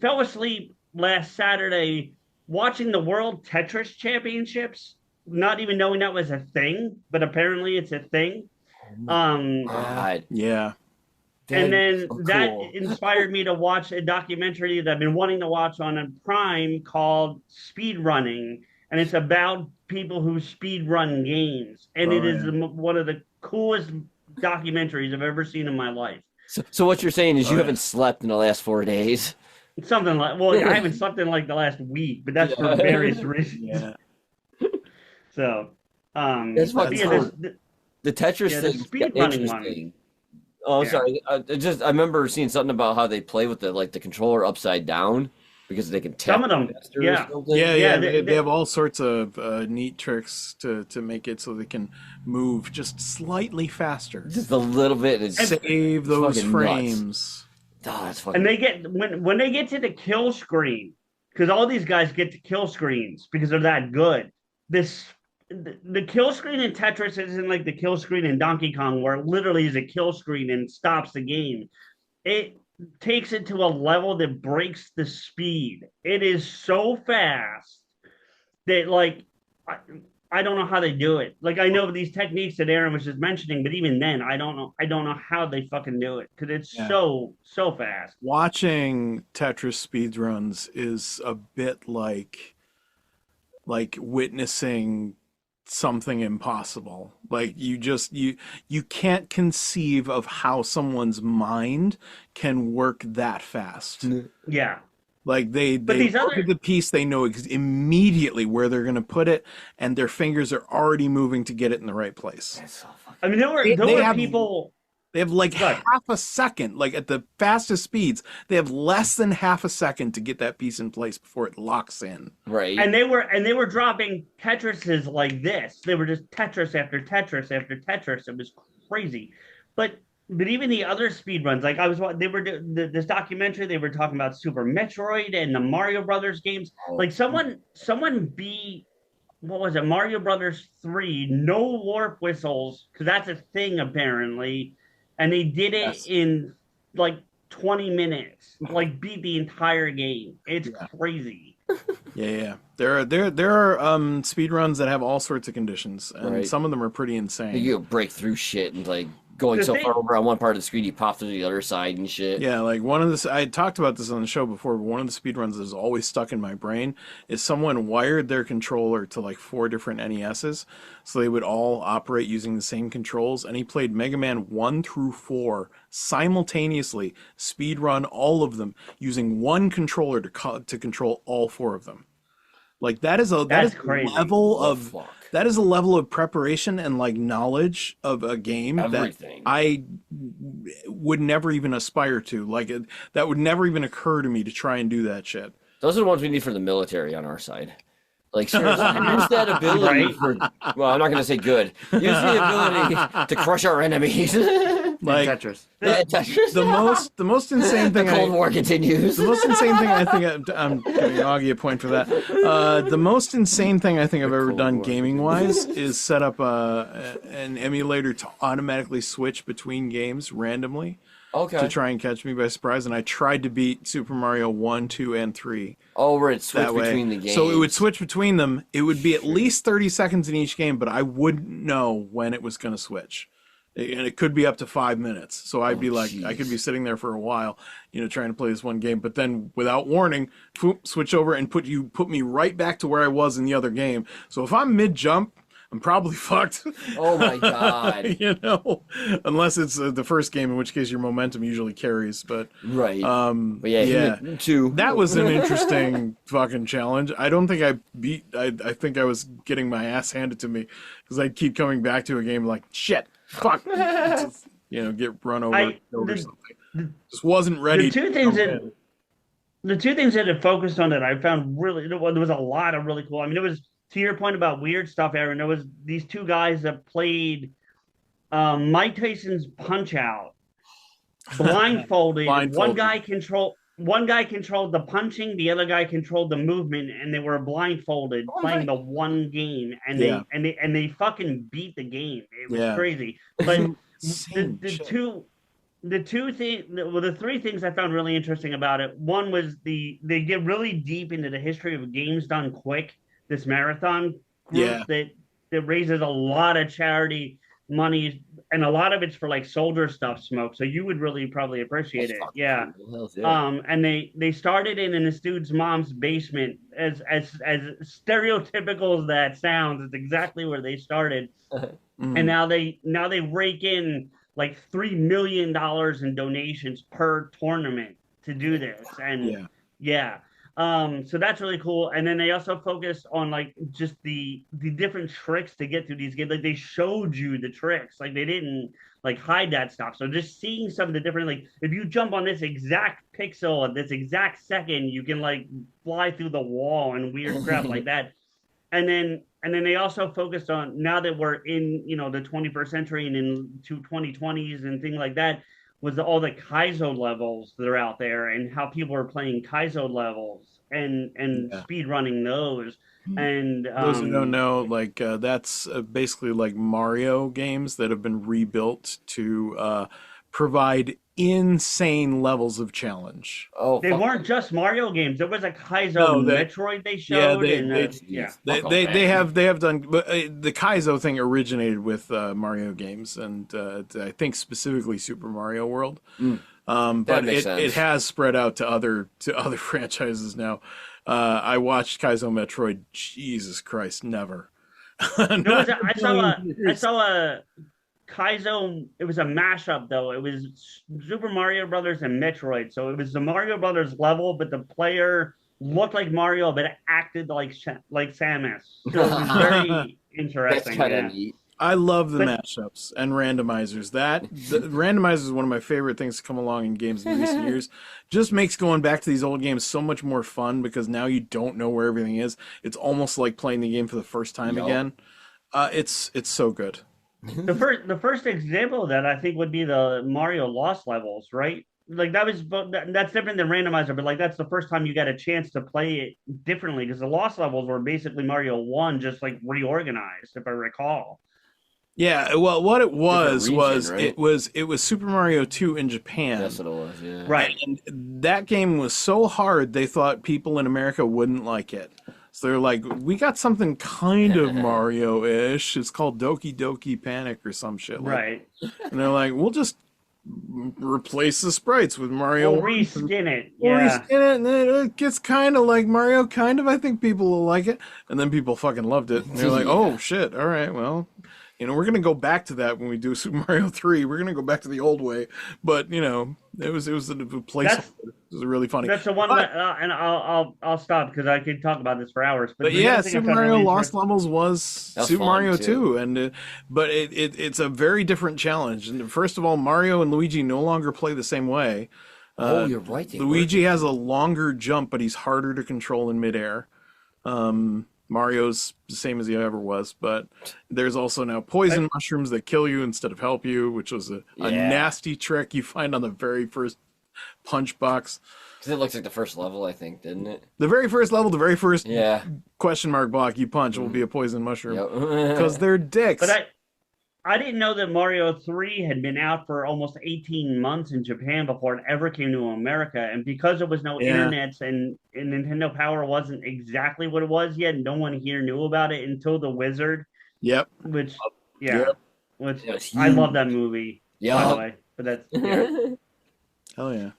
fell asleep last Saturday watching the World Tetris Championships, not even knowing that was a thing, but apparently it's a thing. God. Yeah. And then so that cool. inspired me to watch a documentary that I've been wanting to watch on a Prime called Speed Running, and it's about people who speed run games, and it is one of the coolest documentaries I've ever seen in my life. So what you're saying is you haven't slept in the last 4 days? Something like, well, I haven't slept in like the last week, but that's for various reasons. Yeah. So, That's but yeah, the Tetris the thing. speed running one. Oh, sorry. I remember seeing something about how they play with the controller upside down because they can tap Some of them, yeah. They have all sorts of neat tricks to make it so they can move just slightly faster, just a little bit, and save those frames. Oh, that's fucking. And they get when they get to the kill screen, because all these guys get to kill screens because they're that good. The kill screen in Tetris isn't like the kill screen in Donkey Kong, where it literally is a kill screen and stops the game. It takes it to a level that breaks the speed. It is so fast that like I don't know how they do it. Like I know these techniques that Erin was just mentioning, but even then, I don't know how they fucking do it because it's so fast. Watching Tetris speedruns is a bit like witnessing something impossible. Like you can't conceive of how someone's mind can work that fast. Yeah. Like they look at the piece, they know immediately where they're going to put it, and their fingers are already moving to get it in the right place. I mean, there were people. They have like half a second, like at the fastest speeds, they have less than half a second to get that piece in place before it locks in. Right. And they were dropping Tetrises like this. They were just Tetris after Tetris after Tetris. It was crazy, but even the other speed runs, like this documentary, they were talking about Super Metroid and the Mario Brothers games. Like someone beat, what was it, Mario Brothers 3, no warp whistles, because that's a thing apparently, and they did it in like 20 minutes, like beat the entire game. It's crazy. Yeah. There are speed runs that have all sorts of conditions, and some of them are pretty insane. You break through shit and like going so far over on one part of the screen, you pop to the other side and shit. Yeah, like I talked about this on the show before, but one of the speedruns that is always stuck in my brain is someone wired their controller to like 4 different NESs, so they would all operate using the same controls, and he played Mega Man 1 through 4 simultaneously, speedrun all of them, using one controller to control all 4 of them. Like that is a level of preparation and like knowledge of a game that I would never even aspire to. Like that would never even occur to me to try and do that shit. Those are the ones we need for the military on our side. Like seriously, use that ability for. Well, I'm not going to say good. Use the ability to crush our enemies. Like Tetris. The most insane thing. The Cold War continues. The most insane thing I think I'm giving Augie a point for that. The most insane thing I think I've ever done gaming wise is set up an emulator to automatically switch between games randomly. Okay. To try and catch me by surprise, and I tried to beat Super Mario 1, 2, and 3. Oh, where it switched between the games. So it would switch between them. It would be at least 30 seconds in each game, but I wouldn't know when it was going to switch. And it could be up to 5 minutes. So I'd be like, I could be sitting there for a while, trying to play this one game, but then without warning, switch over and put me right back to where I was in the other game. So if I'm mid-jump, I'm probably fucked. Oh my god! Unless it's the first game, in which case your momentum usually carries. But right. But yeah. That was an interesting fucking challenge. I don't think I beat. I think I was getting my ass handed to me because I'd keep coming back to a game like shit, fuck, get run over or something. Just wasn't ready. The two things that it focused on that I found really, there was a lot of really cool. I mean, it was. To your point about weird stuff, Erin, there was these 2 guys that played Mike Tyson's Punch-Out, blindfolded. One guy controlled the punching, the other guy controlled the movement, and they were blindfolded playing the one game, and they fucking beat the game. It was crazy. But the 3 things I found really interesting about it. One was they get really deep into the history of games done quick. This marathon group that raises a lot of charity money, and a lot of it's for like soldier stuff, Smoke. So you would really probably appreciate it. Yeah. And they started in this dude's mom's basement. As stereotypical as that sounds, it's exactly where they started. And now they rake in like $3 million in donations per tournament to do this. And Yeah. So that's really cool. And then they also focused on like just the different tricks to get through these games. Like they showed you the tricks. Like they didn't like hide that stuff. So just seeing some of the different, like if you jump on this exact pixel at this exact second, you can like fly through the wall and weird crap like that. And then they also focused on, now that we're in, you know, the 21st century and into 2020s and things like that, was all the Kaizo levels that are out there and how people are playing Kaizo levels and speed running those. And those who don't know, like that's basically like Mario games that have been rebuilt to provide insane levels of challenge. Oh, they weren't just Mario games. There was a Kaizo Metroid they showed. They have done, but the Kaizo thing originated with Mario games, and I think specifically Super Mario World. But it has spread out to other franchises now. I watched Kaizo Metroid. Jesus Christ, never. I saw a Kaizo. It was a mashup though. It was Super Mario Brothers and Metroid. So it was the Mario Brothers level, but the player looked like Mario, but it acted like Samus. So it was very interesting. That's kind of neat. I love the mashups and randomizers. The randomizers is one of my favorite things to come along in games in recent years. Just makes going back to these old games so much more fun because now you don't know where everything is. It's almost like playing the game for the first time again. It's so good. The first example of that I think would be the Mario Lost levels, right? Like that's different than randomizer, but like that's the first time you got a chance to play it differently because the Lost levels were basically Mario 1 just like reorganized, if I recall. Yeah, well, what it was right? it was Super Mario 2 in Japan. That's what it was, yeah. Right. And that game was so hard they thought people in America wouldn't like it. So they're like, we got something kind of Mario-ish. It's called Doki Doki Panic or some shit. Right. And they're like, we'll just replace the sprites with Mario. We'll reskin it. We'll Yeah. reskin it, and then it gets kind of like Mario, kind of. I think people will like it. And then people fucking loved it. And they're like, oh, shit, all right, well... You know, we're going to go back to that when we do Super Mario 3. We're going to go back to the old way. But, you know, it was a placeholder. It was really funny. That's the one and I'll stop because I could talk about this for hours. But yeah, Super Mario Lost Levels was Super Mario 2. And but it's a very different challenge. And first of all, Mario and Luigi no longer play the same way. You're right. Luigi has a longer jump, but he's harder to control in midair. Mario's the same as he ever was, but there's also now poison mushrooms that kill you instead of help you, which was a nasty trick you find on the very first punch box. Because it looks like the first level, I think, didn't it? The very first level, the very first question mark block you punch will be a poison mushroom. Because they're dicks. But I didn't know that Mario 3 had been out for almost 18 months in Japan before it ever came to America. And because there was no internet and Nintendo Power wasn't exactly what it was yet, no one here knew about it until The Wizard. Yep. Which I love that movie, by the way. But that's, Hell yeah.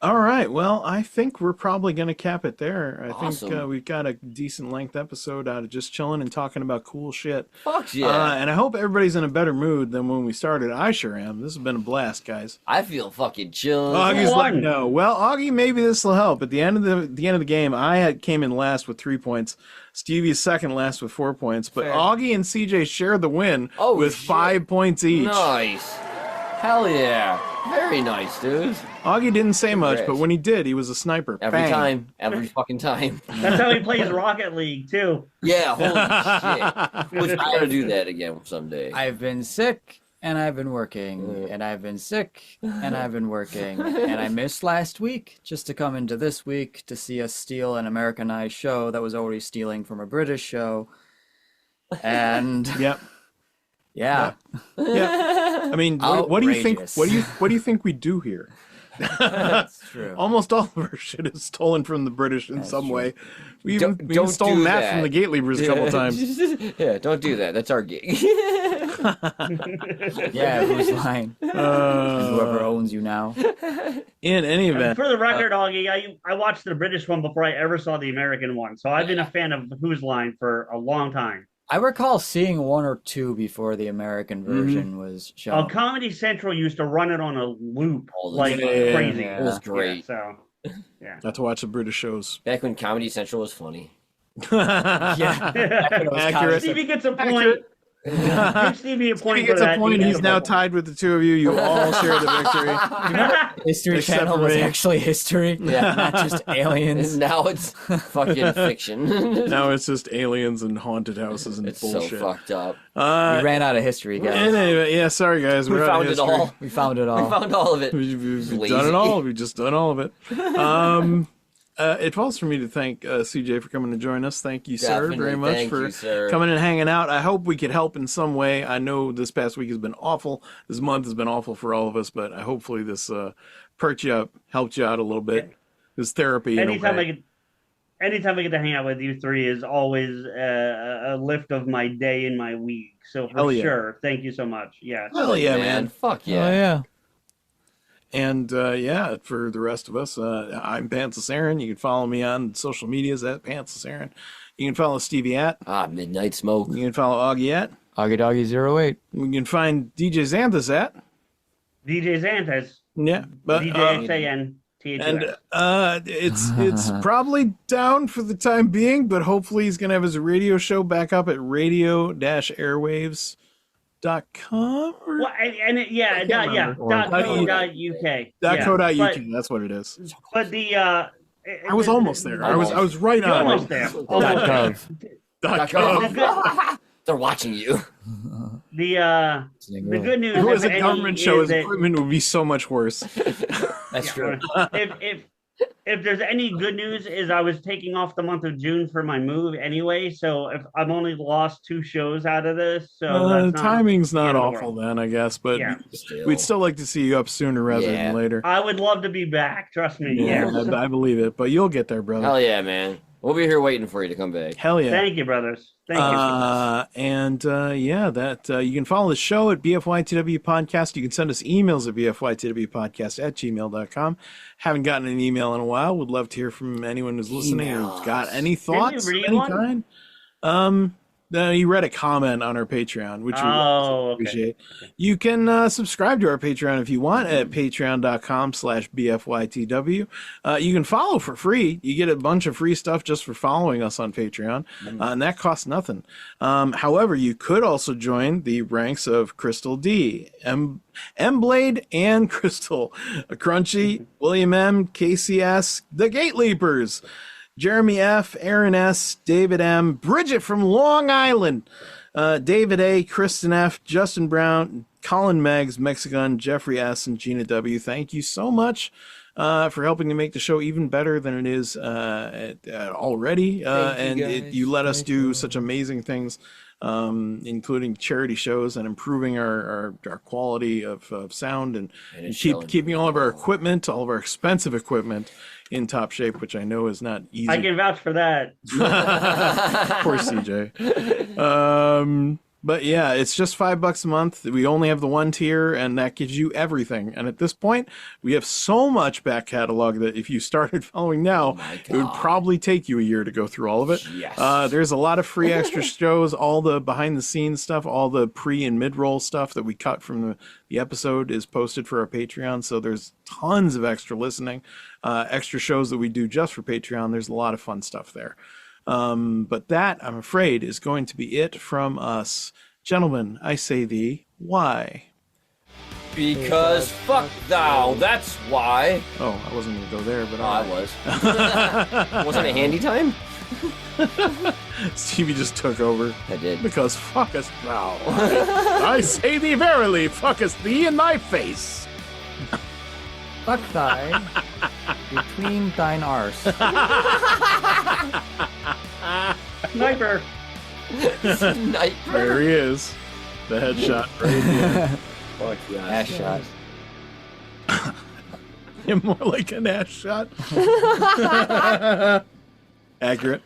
All right. Well, I think we're probably going to cap it there. I think we've got a decent length episode out of just chilling and talking about cool shit. Fuck yeah. And I hope everybody's in a better mood than when we started. I sure am. This has been a blast, guys. I feel fucking chill. Augie's like, no. Well, Augie, maybe this will help. At the end of the game, I came in last with 3 points. Stevie's second last with 4 points. But Augie and CJ shared the win with 5 points each. Nice. Hell yeah. Very nice, dude. Augie didn't say much, but when he did, he was a sniper. Every fucking time. That's how he plays Rocket League, too. Yeah, holy shit. Which I gotta do that again someday. I've been sick, and I've been working, and I've been sick, and I've been working, and I missed last week just to come into this week to see us steal an Americanized show that was already stealing from a British show. And... Yep. Yeah. I mean, what do you think? What do you think we do here? That's true. Almost all of our shit is stolen from the British in some way. We even stole do Matt that. from the GateLeapers a couple times. Yeah, don't do that. That's our gig. Yeah, who's lying? Whoever owns you now. In any event, for the record, Augie, I watched the British one before I ever saw the American one, so I've been a fan of Who's Line for a long time. I recall seeing one or two before the American version was shown. Comedy Central used to run it on a loop like crazy. It was great. Yeah, so Yeah. Got to watch the British shows. Back when Comedy Central was funny. Accurate. Stevie gets a point. Give Stevie a point. He gets for a that. point. He He's gets now a point. tied with the two of you. You all share the victory. History Except Channel for was me. actually history, not just aliens. And now it's fucking fiction. Now it's just aliens and haunted houses and It's bullshit. so fucked up. We ran out of history, guys. Anyway, yeah, sorry guys. We We're out of found it history. all. We found it all. We found all of it. We've Lazy. done it all. We've just done all of it. It falls for me to thank CJ for coming to join us. Thank you, sir, Definitely. very much Thank for you, sir. coming and hanging out. I hope we could help in some way. I know this past week has been awful. This month has been awful for all of us, but hopefully this perked you up, helped you out a little bit. This therapy. Anytime I get to hang out with you three is always a lift of my day and my week. So Hell for yeah. sure, thank you so much. Yeah. Hell yeah, man. Fuck yeah. Oh, yeah. And yeah, for the rest of us, I'm Pantsless Erin. You can follow me on social medias at Pantsless Erin. You can follow Stevie at. Midnight Smoke. You can follow Augie at. Augie Doggy 08. You can find DJ Xanthus at. DJ Xanthus. Yeah, but DJ XANTHUS. and it's probably down for the time being, but hopefully he's gonna have his radio show back up at radio-airwaves.com. Or Well, .co.uk. That's what it is. But the I was almost there. I was right You're on. almost there. .gov. They're watching you. The good news If it was if a any, government show, is his that equipment would be so much worse. That's true. if there's any good news is I was taking off the month of June for my move anyway, so if I've only lost 2 shows out of this, so that's not timing's not the end of the awful world. then, I guess, but Yeah. we'd still like to see you up sooner rather than later. I would love to be back. Trust me. Yeah, Yeah. I believe it, but you'll get there, brother. Hell yeah, man. We'll be here waiting for you to come back. Hell yeah. Thank you, brothers. Thank you. You can follow the show at BFYTW Podcast. You can send us emails at BFYTWpodcast@gmail.com. Haven't gotten an email in a while. Would love to hear from anyone who's listening who's got any thoughts of read any one? kind. You read a comment on our Patreon, which we appreciate. You can subscribe to our Patreon if you want at patreon.com/BFYTW. You can follow for free. You get a bunch of free stuff just for following us on Patreon, and that costs nothing. However, you could also join the ranks of Crystal D, M-Blade, and Crystal, Crunchie, William M, Kacey S, the GateLeapers, Jeramey F, Erin S, David M, Bridget from Long Island, David A, Kristin F, Justin Brown, Colin Meggs, Mexican, Jeffrey S, and Gina W. Thank you so much for helping to make the show even better than it is already. You let us do such amazing things, including charity shows and improving our quality of sound and keeping all of our equipment, all of our expensive equipment, in top shape, which I know is not easy. I can vouch for that. Poor CJ. But yeah, it's just $5 a month. We only have the one tier, and that gives you everything. And at this point, we have so much back catalog that if you started following now, it would probably take you a year to go through all of it. Yes. There's a lot of free extra shows, all the behind-the-scenes stuff, all the pre- and mid-roll stuff that we cut from the episode is posted for our Patreon. So there's tons of extra listening, extra shows that we do just for Patreon. There's a lot of fun stuff there. But that, I'm afraid, is going to be it from us. Gentlemen, I say thee, why? Because fuck thou, that's why. Oh, I wasn't going to go there, but I was. Wasn't it handy time? Stevie just took over. I did. Because fuckest thou. I say thee verily, fuckest thee in thy face. Fuck thy between thine arse. Sniper. Sniper. There he is. The headshot right at the end. Fuck yeah. Ass shot. Yeah, more like an ass shot. Accurate.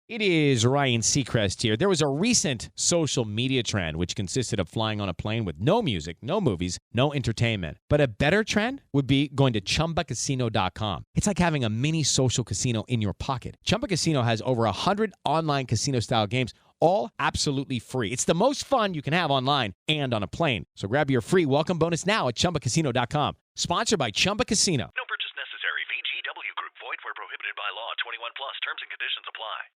It is Ryan Seacrest here. There was a recent social media trend which consisted of flying on a plane with no music, no movies, no entertainment. But a better trend would be going to ChumbaCasino.com. It's like having a mini social casino in your pocket. Chumba Casino has over 100 online casino-style games, all absolutely free. It's the most fun you can have online and on a plane. So grab your free welcome bonus now at ChumbaCasino.com. Sponsored by Chumba Casino. No purchase necessary. VGW Group. Void where prohibited by law. 21 plus. Terms and conditions apply.